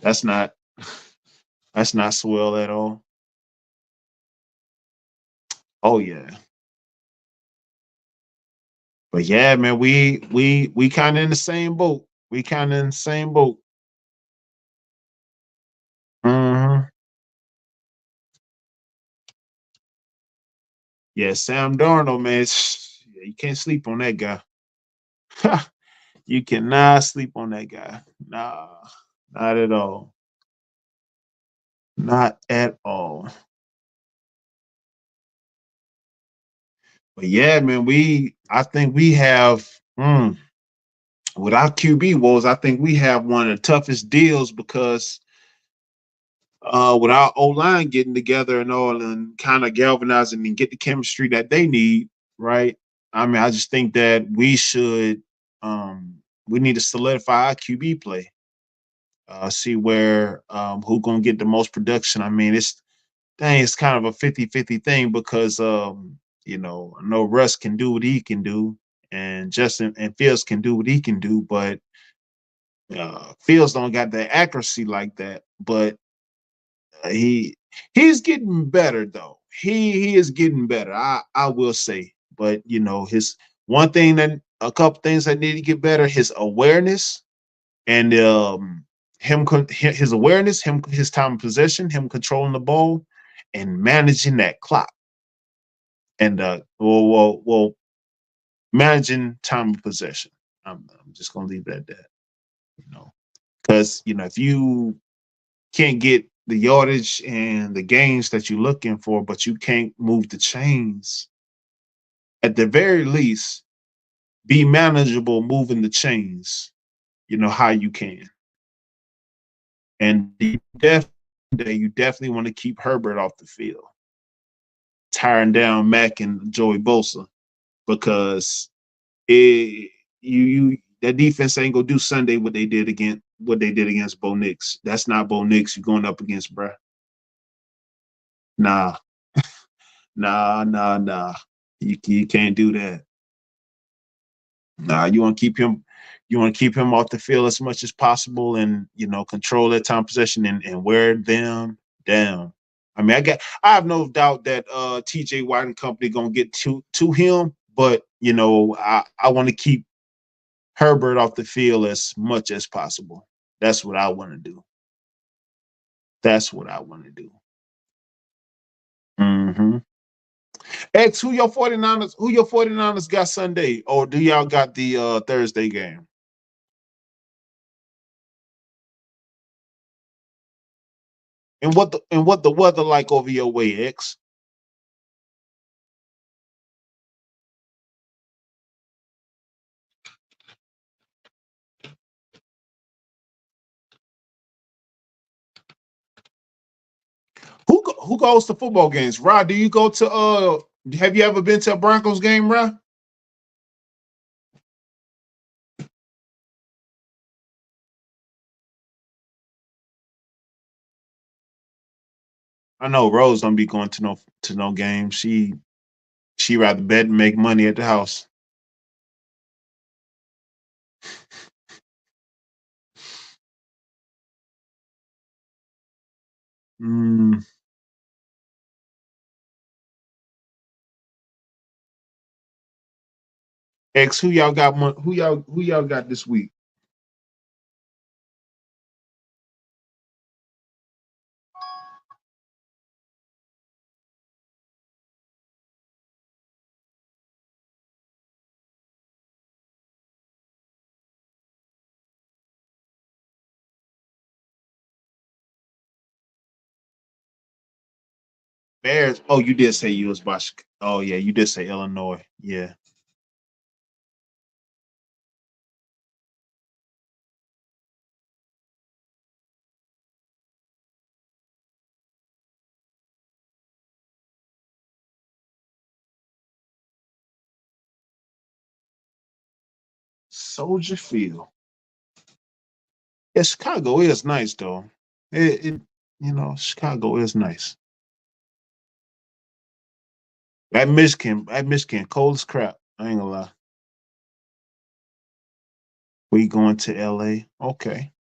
that's not that's not swell at all. Oh yeah. But yeah, man, we kind of in the same boat. We kind of in the same boat. Hmm. Yeah, Sam Darnold, man, you can't sleep on that guy. You cannot sleep on that guy. Nah, not at all. Not at all. But yeah, man, I think we have with our QB woes, I think we have one of the toughest deals because with our O line getting together and all and kind of galvanizing and get the chemistry that they need, right? I mean, I just think that we need to solidify our QB play. See where who gonna get the most production. I mean, it's kind of a 50-50 thing because I know Russ can do what he can do and Justin and Fields can do what he can do, but Fields don't got the accuracy like that, but he he's getting better though. He is getting better. I will say, but you know his one thing that a couple things that need to get better: his awareness and his awareness, his time of possession, him controlling the ball, and managing that clock, and managing time of possession. I'm just gonna leave it at that. You know, because you know if you can't get the yardage and the gains that you're looking for, but you can't move the chains. At the very least, be manageable moving the chains. You know how you can, and you definitely want to keep Herbert off the field, tiring down Mac and Joey Bosa because it you that defense ain't gonna do Sunday what they did against Bo Nix. That's not Bo Nix you're going up against, bruh. Nah, nah. You can't do that. Nah, you want to keep him off the field as much as possible and you know control that time possession and wear them down. I mean, I have no doubt that TJ White and company gonna get to him, but you know, I want to keep Herbert off the field as much as possible. That's what I want to do. That's what I want to do. Mm-hmm. X, who your 49ers got Sunday? Or do y'all got the Thursday game? And what the weather like over your way, X? Who goes to football games? Rod, do you go to have you ever been to a Broncos game, Rod? I know Rose don't be going to no games. She rather bet and make money at the house. Mm. X, who y'all got this week? Bears. Oh, you did say you was by. Oh yeah, you did say Illinois. Yeah. Soldier Field. Yeah, Chicago is nice though. It you know Chicago is nice. That Michigan, cold as crap. I ain't gonna lie. We going to LA? Okay.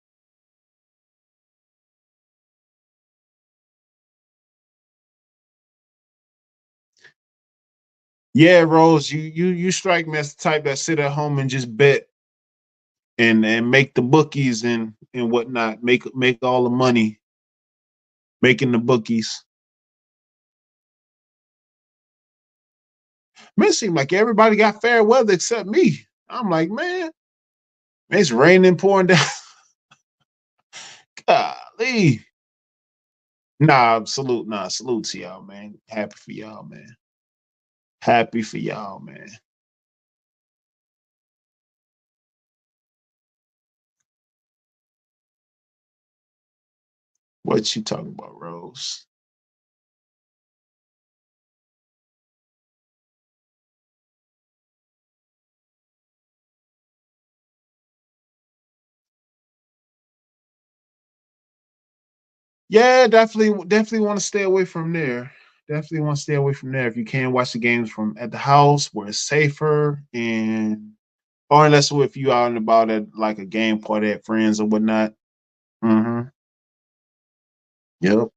Yeah, Rose, you strike me as the type that sit at home and just bet and make the bookies and whatnot. Make all the money making the bookies. Man, it seemed like everybody got fair weather except me. I'm like, man, it's raining, pouring down. Golly. Salute to y'all, man. Happy for y'all, man. Happy for y'all, man. What you talking about, Rose? Yeah, definitely want to stay away from there. Definitely want to stay away from there. If you can watch the games from at the house where it's safer and or unless if you out and about at like a game party at friends or whatnot. Mm-hmm. Yep.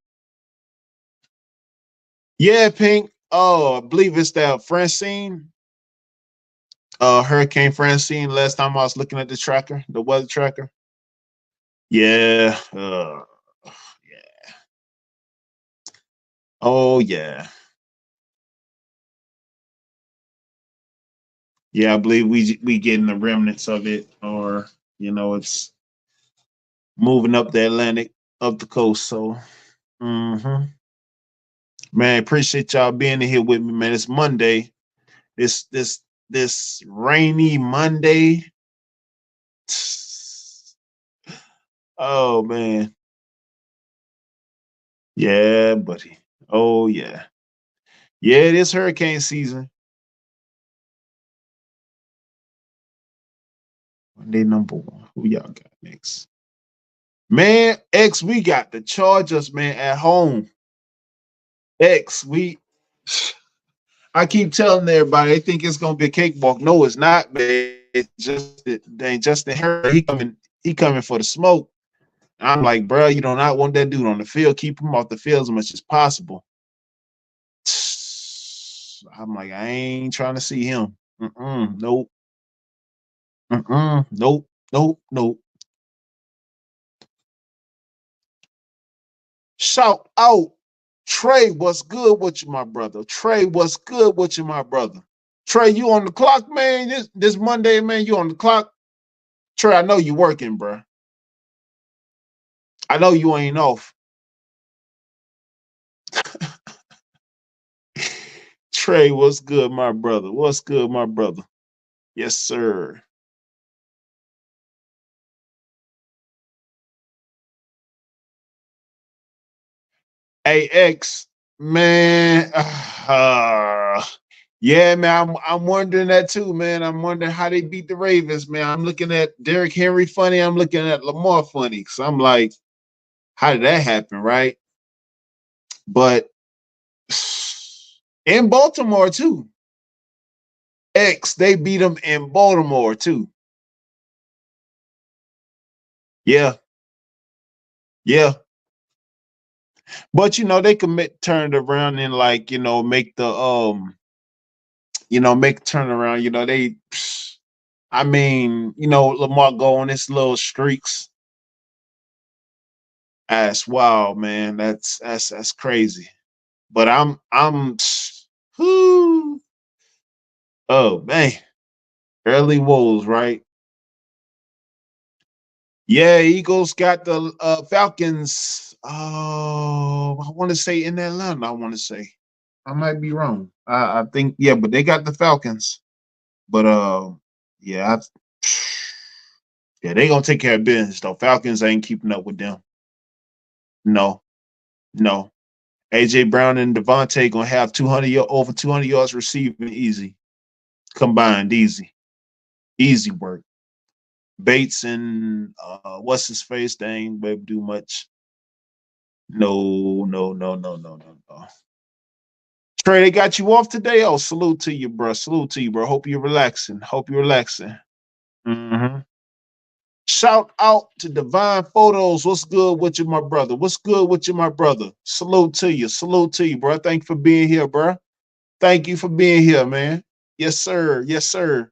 Yeah, Pink. Oh, I believe it's that Francine, Hurricane Francine. Last time I was looking at the tracker, the weather tracker. Yeah. Yeah. Oh yeah. Yeah, I believe we getting the remnants of it, or it's moving up the Atlantic, up the coast. So, hmm man, appreciate y'all being here with me, man. It's Monday. This rainy Monday. Oh man, yeah, buddy. Oh yeah, yeah. It is hurricane season. Monday number one. Who y'all got next? Man, X, we got the Chargers, man, at home. X, I keep telling everybody they think it's gonna be a cakewalk. No, it's not, man. It's just they ain't Justin Herbert. He coming for the smoke. I'm like, bro, you do not want that dude on the field. Keep him off the field as much as possible. I'm like, I ain't trying to see him. Nope. Nope. Nope. Nope. Shout out, Trey. What's good with you, my brother? Trey, what's good with you, my brother? Trey, you on the clock, man? This Monday, man, you on the clock? Trey, I know you working, bro. I know you ain't off. Trey, what's good, my brother? What's good, my brother? Yes, sir. AX, man. Yeah, man. I'm wondering that too, man. I'm wondering how they beat the Ravens, man. I'm looking at Derrick Henry funny. I'm looking at Lamar funny. Cause I'm like, how did that happen, right? But in Baltimore too. X, they beat them in Baltimore too. Yeah, yeah. But they could turn it around and like make the make the turnaround. They, I mean, Lamar go on his little streaks. That's wild, man. That's crazy. But I'm whoo, oh man, early woes, right? Yeah, Eagles got the Falcons. Oh, I want to say in Atlanta. I want to say I might be wrong. I think yeah, but they got the Falcons. But yeah, yeah, they gonna take care of business though. Falcons ain't keeping up with them. No, no. AJ Brown and Devontae gonna have over 200 yards receiving easy combined, easy work. Bates and what's his face? They ain't able to do much. No, no, no, no, no, no, no. Trey, they got you off today. Oh, salute to you, bro. Salute to you, bro. Hope you're relaxing. Hope you're relaxing. Mm-hmm. Shout out to Divine Photos. What's good with you, my brother? What's good with you, my brother? Salute to you. Salute to you, bro. Thank you for being here, bro. Thank you for being here, man. Yes, sir. Yes, sir.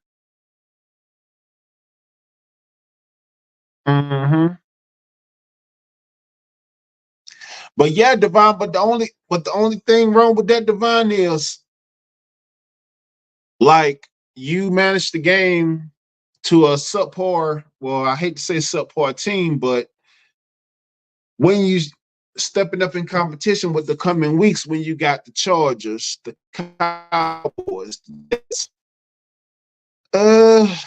Mm-hmm. But yeah, Divine. But the only thing wrong with that, Divine, is like you managed the game to a subpar. Well, I hate to say subpar team, but when you stepping up in competition with the coming weeks, when you got the Chargers, the Cowboys, uh,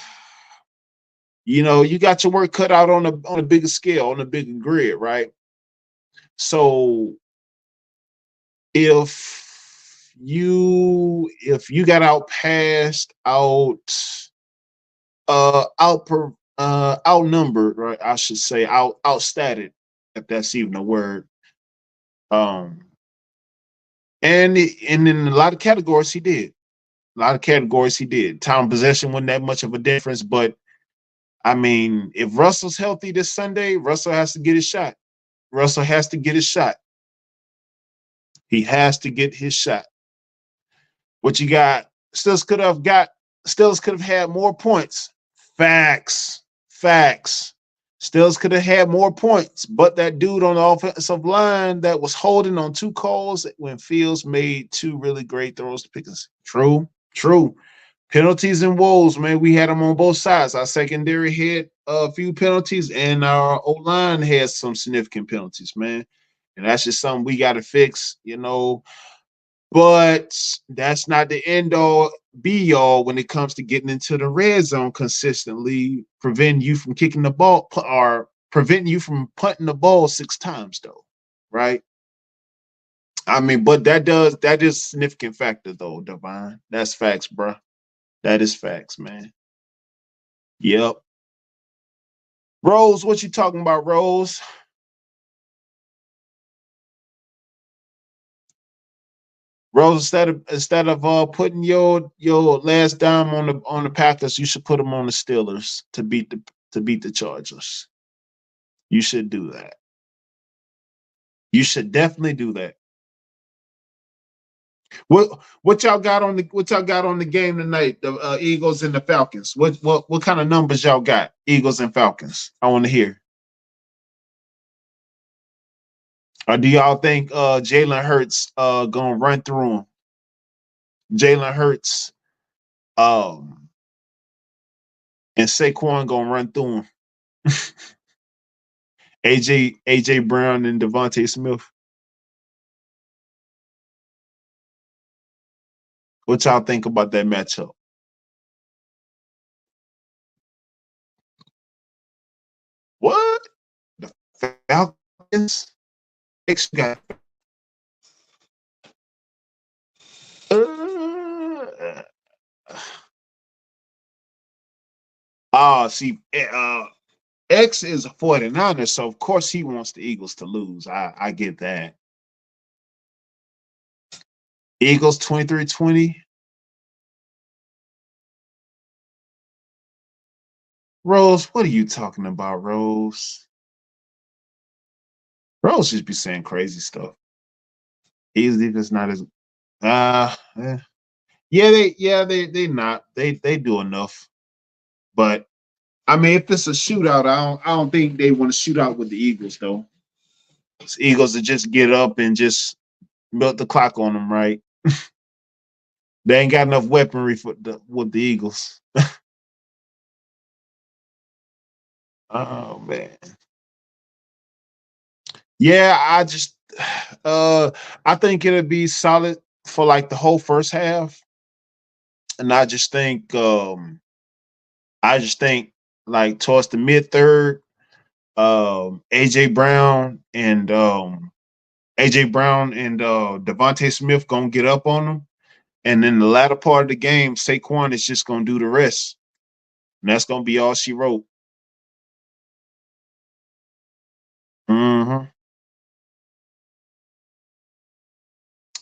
you got your work cut out on a bigger scale, on a bigger grid, right? So if you got outnumbered, right? I should say outstatted, if that's even a word. Um, and in a lot of categories he did. A lot of categories he did. Time possession wasn't that much of a difference, but I mean, if Russell's healthy this Sunday, Russell has to get his shot. Russell has to get his shot. He has to get his shot. What you got? Stills could have had more points. Facts. Facts. Stills could have had more points, but that dude on the offensive line that was holding on two calls when Fields made two really great throws to Pickens. True. Penalties and woes, man. We had them on both sides. Our secondary had a few penalties, and our O-line had some significant penalties, man. And that's just something we got to fix, you know. But that's not the end all be all when it comes to getting into the red zone consistently, preventing you from kicking the ball or preventing you from punting the ball 6 times, though, right? I mean, but that is a significant factor, though, Divine. That's facts, bro. That is facts, man. Yep. Rose, what you talking about, Rose? Rose, instead of putting your last dime on the Packers, you should put them on the Steelers to beat the Chargers. You should do that. You should definitely do that. What y'all got on the game tonight? The Eagles and the Falcons. What kind of numbers y'all got? Eagles and Falcons. I want to hear. Or do y'all think Jalen Hurts gonna run through them? Jalen Hurts um and Saquon gonna run through him. AJ Brown and Devontae Smith. What y'all think about that matchup? What? The Falcons? Got uh, see, X is a 49er, so of course he wants the Eagles to lose. I get that. Eagles 23-20. Rose, what are you talking about, Rose? Rose just be saying crazy stuff. Eagles defense not as eh. they not. They do enough. But I mean, if it's a shootout, I don't think they want to shoot out with the Eagles though. It's Eagles to just get up and just milk the clock on them, right? They ain't got enough weaponry with the Eagles. Oh man. Yeah, I think it'll be solid for like the whole first half. And I just think like towards the mid third, AJ Brown and Devontae Smith gonna get up on them. And then the latter part of the game, Saquon is just gonna do the rest. And that's gonna be all she wrote. Mm-hmm.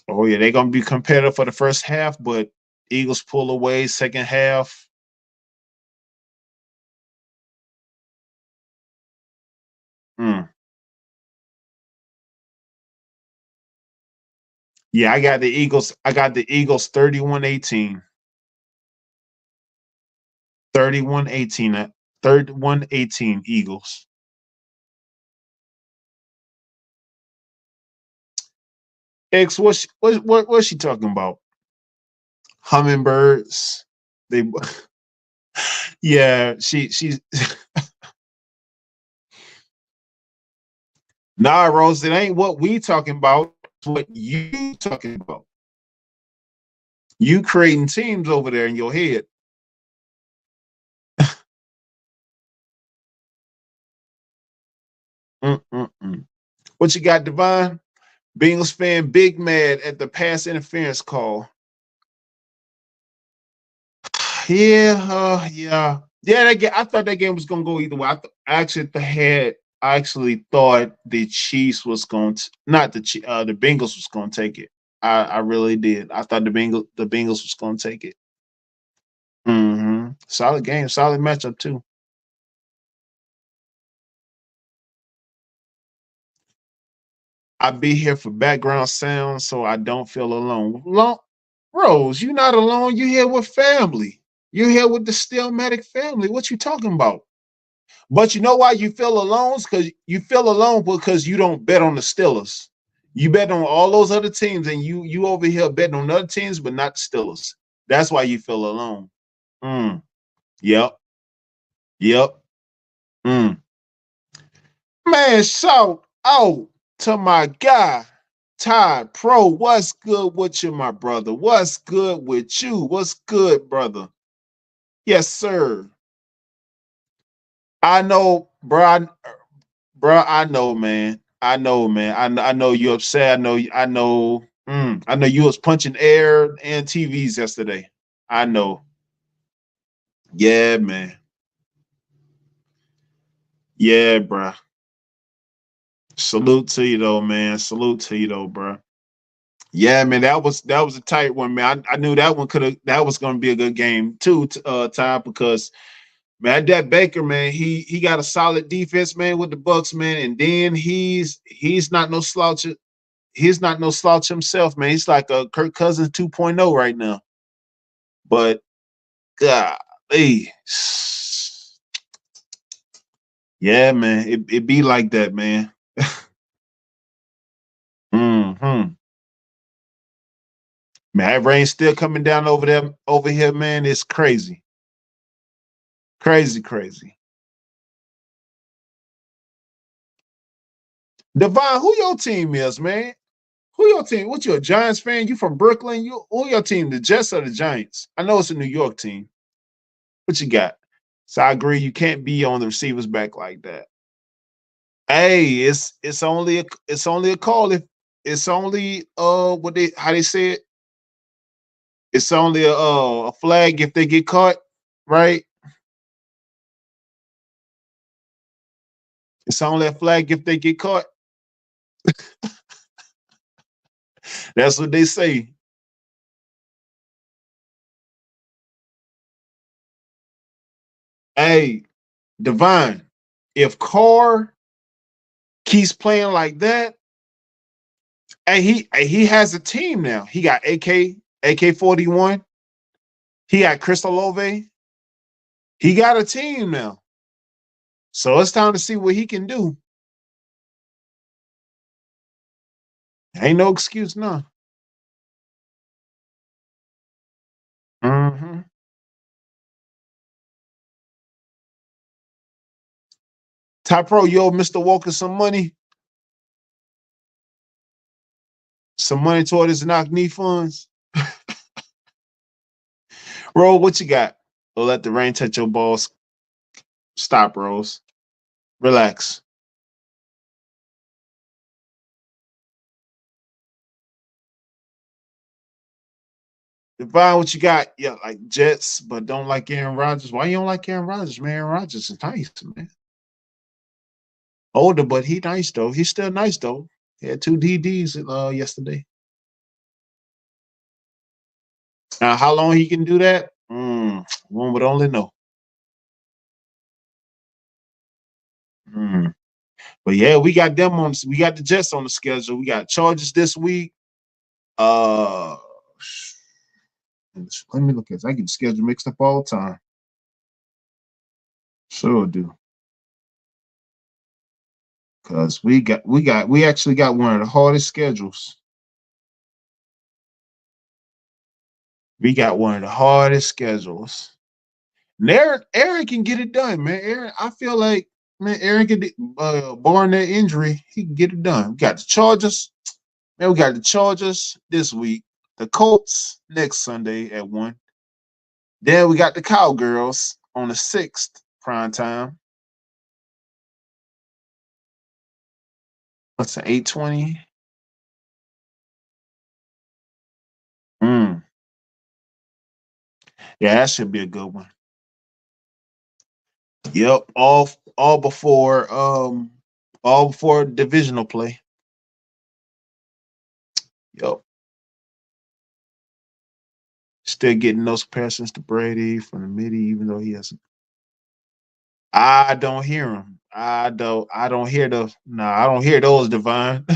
Oh yeah, they're gonna be competitive for the first half, but Eagles pull away second half. Mm. Yeah, I got the Eagles. I got the Eagles 31-18. 31-18. 31-18 Eagles. X, what's she talking about? Hummingbirds. They yeah, she's nah, Rose, it ain't what we talking about, it's what you talking about. You creating teams over there in your head. Mm-mm-mm. What you got, Divine? Bengals fan big mad at the pass interference call. Yeah. I thought that game was gonna go either way. I actually thought the Chiefs was going to not the Bengals was going to take it. I really did. I thought the Bengals was going to take it. Solid game, solid matchup too. I be here for background sound so I don't feel alone. Rose, you not alone. You here with family. You here with the Steelmatic family. What you talking about? But you know why you feel alone? Because you feel alone because you don't bet on the Steelers. You bet on all those other teams, and you over here betting on other teams, but not the Steelers. That's why you feel alone. Mm. Yep. Yep. Mm. Man, shout out to my guy, Todd Pro. What's good with you, my brother? What's good with you? What's good, brother? Yes, sir. I know, bro. I know, man. I know, man. I know you upset. I know. I know. I know you was punching air and TVs yesterday. I know. Yeah, man. Yeah, bro. Salute to you though, man. Salute to you though, bro. Yeah, man. That was a tight one, man. I knew that was gonna be a good game too, Ty, because man, that Baker, man, he got a solid defense, man, with the Bucks, man, and then he's not no slouch. He's not no slouch himself, man. He's like a Kirk Cousins 2.0 right now. But God, yeah, man, it be like that, man. Hmm. Man, that rain still coming down over here, man. It's crazy, crazy, crazy. Devon, who your team is, man? Who your team? What you a Giants fan? You from Brooklyn? Who your team? The Jets or the Giants? I know it's a New York team. What you got? So I agree, you can't be on the receivers back like that. Hey, it's only a call if it's only what they how they say it. It's only a flag if they get caught, right? It's only a flag if they get caught. That's what they say. Hey, Divine, if Carr keeps playing like that, and he has a team now. He got AK 41. He got Crystal Love. He got a team now. So it's time to see what he can do. Ain't no excuse, no. Mm-hmm. Top Pro, yo, Mr. Walker, some money toward his knock knee funds. Ro, what you got? Don't let the rain touch your balls. Stop, Rose. Relax. Divine, what you got? Yeah, like Jets, but don't like Aaron Rodgers. Why you don't like Aaron Rodgers, man? Aaron Rodgers is nice, man. Older, but he nice though. He's still nice though. He had two DDs yesterday. Now, how long he can do that? One would only know. Mm. But yeah, we got them on. We got the Jets on the schedule. We got Chargers this week. Uh, let me look at this. I get the schedule mixed up all the time. Sure do. Cause we actually got one of the hardest schedules. We got one of the hardest schedules. And Aaron can get it done, man. Aaron, I feel like man, Aaron can barring that injury, he can get it done. We got the Chargers. Man, we got the Chargers this week. The Colts next Sunday at 1. Then we got the Cowgirls on the 6th prime time. What's the 8:20? Mm. Yeah, that should be a good one. Yep, all before divisional play. Yep. Still getting those comparisons to Brady from the midi, even though he has. I don't hear him. I don't hear the. Nah, I don't hear those, Divine.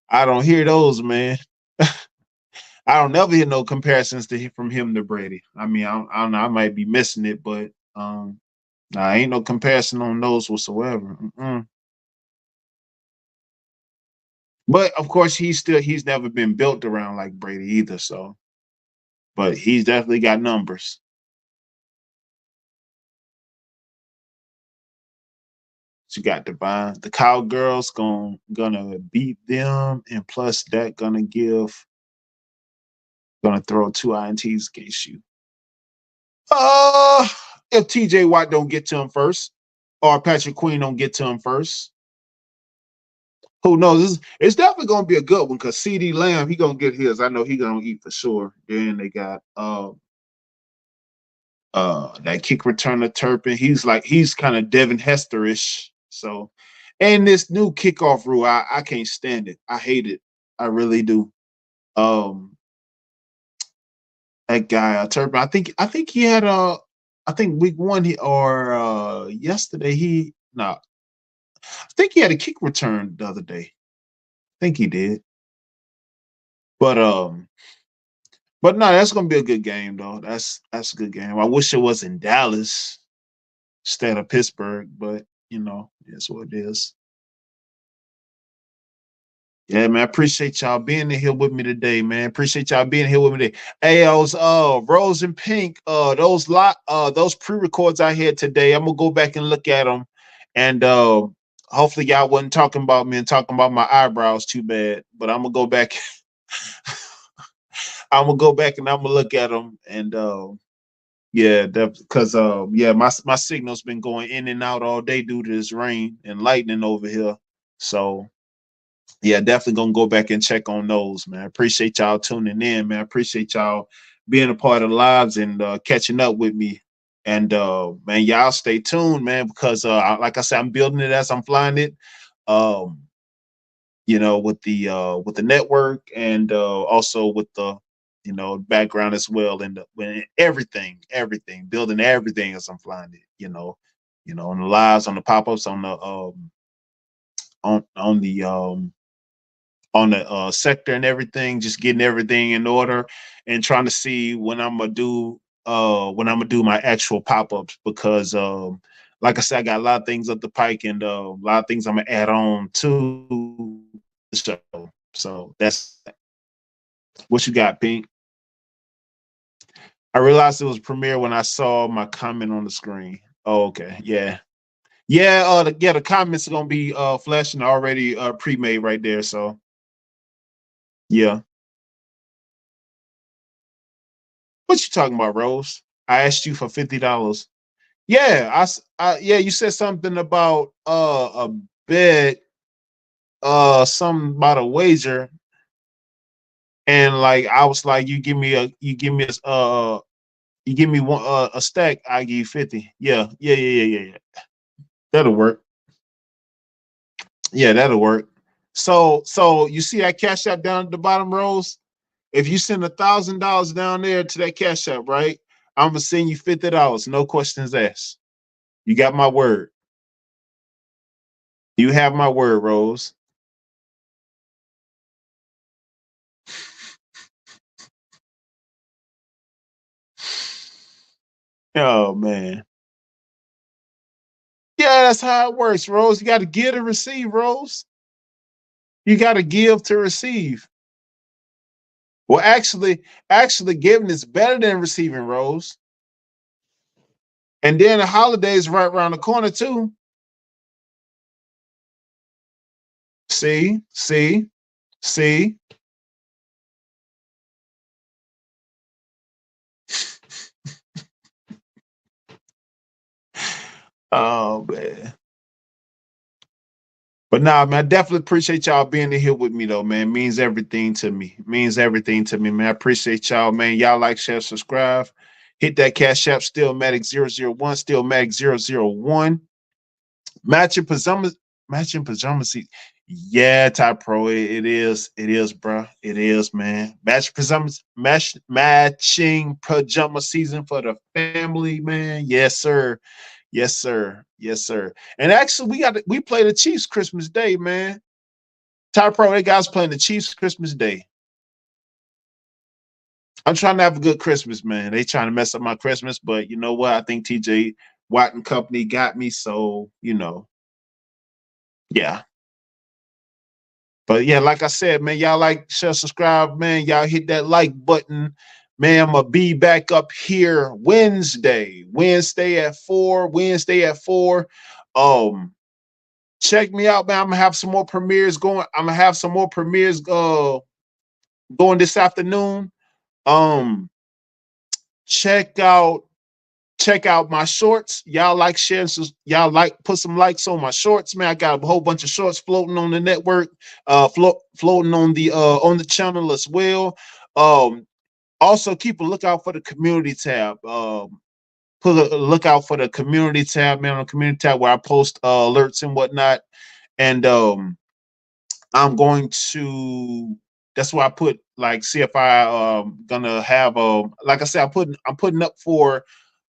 I don't hear those, man. I don't never hear no comparisons from him to Brady. I mean, I don't know. I might be missing it, but nah, ain't no comparison on those whatsoever. Mm-mm. But of course, he's never been built around like Brady either. So, but he's definitely got numbers. She got Divine. The Cowgirls gonna beat them, and plus that gonna throw two ints against you. Uh, if T.J. Watt don't get to him first, or Patrick Queen don't get to him first, who knows? It's definitely gonna be a good one because C.D. Lamb he gonna get his. I know he gonna eat for sure. Then they got that kick returner Turpin. He's kind of Devin Hesterish. So, and this new kickoff rule, I can't stand it. I hate it. I really do. Um, that guy Turpin. I think he had I think week one or yesterday he no. I think he had a kick return the other day. I think he did. But no, that's gonna be a good game though. That's a good game. I wish it was in Dallas instead of Pittsburgh, but it's what it is. Yeah, man. I appreciate y'all being in here with me today, man. Appreciate y'all being here with me today. Hey, those Rose and Pink, those pre-records I had today. I'm gonna go back and look at them, and hopefully y'all wasn't talking about me and talking about my eyebrows too bad. But I'm gonna go back. I'm gonna go back and I'm gonna look at them, and yeah, because yeah, my signal's been going in and out all day due to this rain and lightning over here. So yeah, definitely gonna go back and check on those, man. Appreciate y'all tuning in, man. Appreciate y'all being a part of the lives and catching up with me. And man, y'all stay tuned, man, because like I said, I'm building it as I'm flying it. Um, with the network and also with the background as well, and when everything, building everything as I'm flying it. On the lives, on the pop-ups, on the on the sector and everything, just getting everything in order and trying to see when I'm gonna do my actual pop-ups because like I said, I got a lot of things up the pike and a lot of things I'm gonna add on to the show. So that's what you got, Pink. I realized it was premiere when I saw my comment on the screen. Oh, okay. Yeah. Yeah, the comments are gonna be flashing already pre-made right there. So yeah. What you talking about, Rose? I asked you for $50. Yeah, yeah, you said something about a bet, something about a wager, and like I was like, you give me one a stack, I give you 50. Yeah. That'll work. Yeah, that'll work. So you see that cash app down at the bottom, Rose? If you send $1,000 down there to that cash app, right? I'm gonna send you $50, no questions asked. You got my word. You have my word, Rose. Oh man. Yeah, that's how it works, Rose. You got to give to receive, Rose. You got to give to receive. Well, actually, giving is better than receiving, Rose. And then the holidays right around the corner too. See. Oh man. But nah, man, I definitely appreciate y'all being in here with me, though, man. It means everything to me. It means everything to me, man. I appreciate y'all, man. Y'all like, share, subscribe. Hit that cash app, Steelmatic 001, Steelmatic 001. Matching pajamas seat. Yeah, Top Pro, it is, bro. It is, man. Matching pajama season for the family, man. Yes, sir. Yes, sir. Yes, sir. And actually, we play the Chiefs Christmas Day, man. Top Pro, they guys playing the Chiefs Christmas Day. I'm trying to have a good Christmas, man. They trying to mess up my Christmas, but you know what? I think TJ Watt and company got me, so yeah. But yeah, like I said, man, y'all like, share, subscribe, man. Y'all hit that like button. Man, I'm gonna be back up here Wednesday at 4. Check me out, man. I'm gonna have some more premieres going. I'm gonna have some more premieres going this afternoon. Check out my shorts. Y'all like, share, y'all like, put some likes on my shorts, man. I got a whole bunch of shorts floating on the network, floating on the channel as well. Also keep a lookout for the community tab. Put a lookout for the community tab, man, on the community tab where I post alerts and whatnot. And I'm going to, that's why I put, like, see if I gonna have like I said, I'm putting up for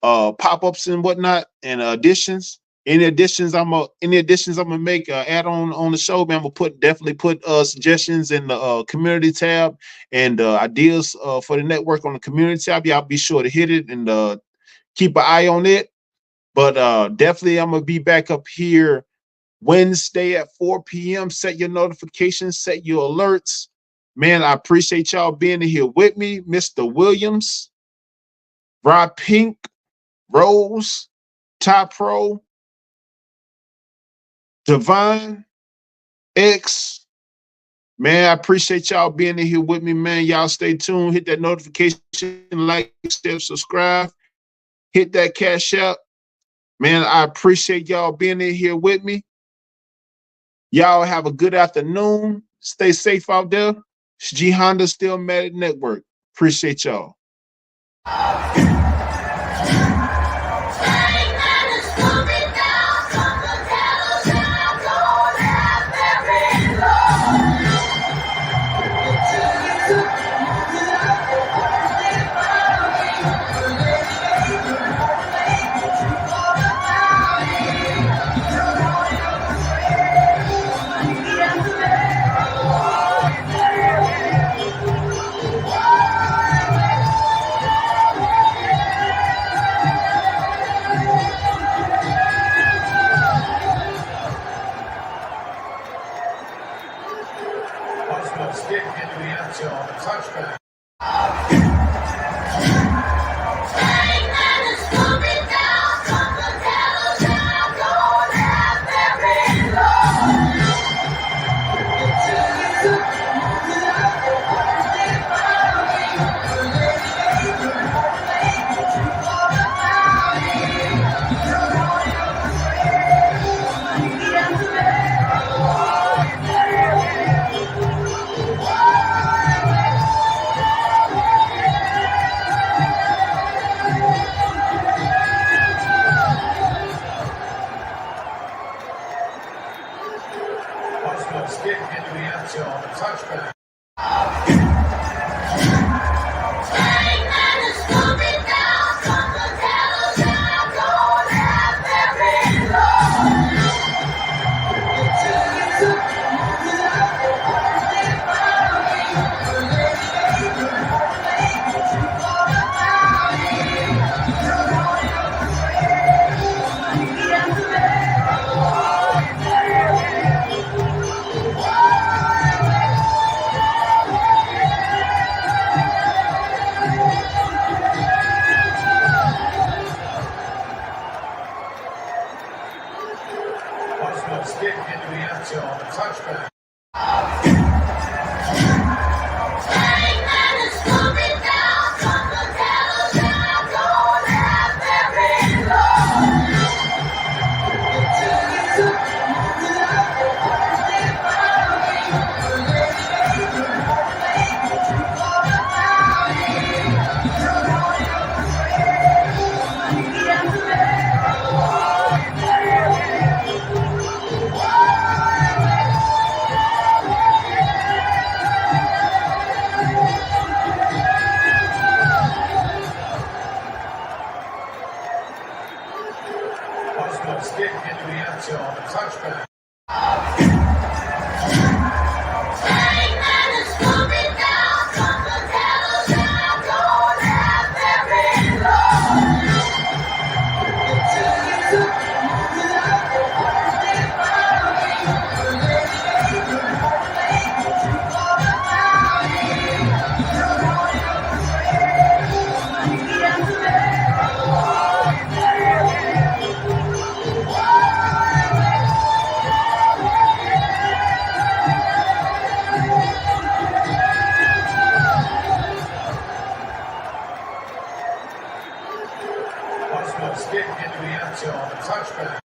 pop-ups and whatnot and additions. Any additions I'm gonna make add on the show, man. I'm gonna definitely put suggestions in the community tab and ideas for the network on the community tab. Y'all be sure to hit it and keep an eye on it. But definitely I'm gonna be back up here Wednesday at 4 p.m. Set your notifications, set your alerts. Man, I appreciate y'all being here with me. Mr. Williams, Rod Pink, Rose, Top Pro, Divine, X. Man, I appreciate y'all being in here with me, man. Y'all stay tuned. Hit that notification, like, share, subscribe. Hit that cash out. Man, I appreciate y'all being in here with me. Y'all have a good afternoon. Stay safe out there. It's G Honda Steelmatic Network. Appreciate y'all. Stick into the end zone, touchdown. touchback.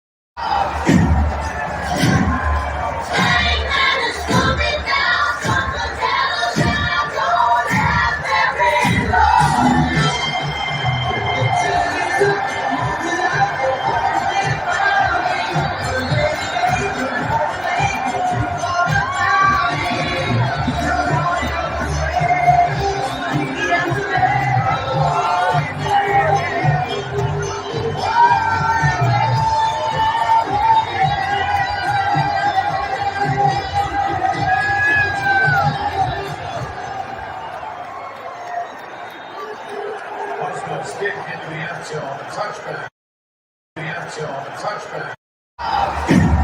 Stick into the end zone, touchback. The end zone, touchback.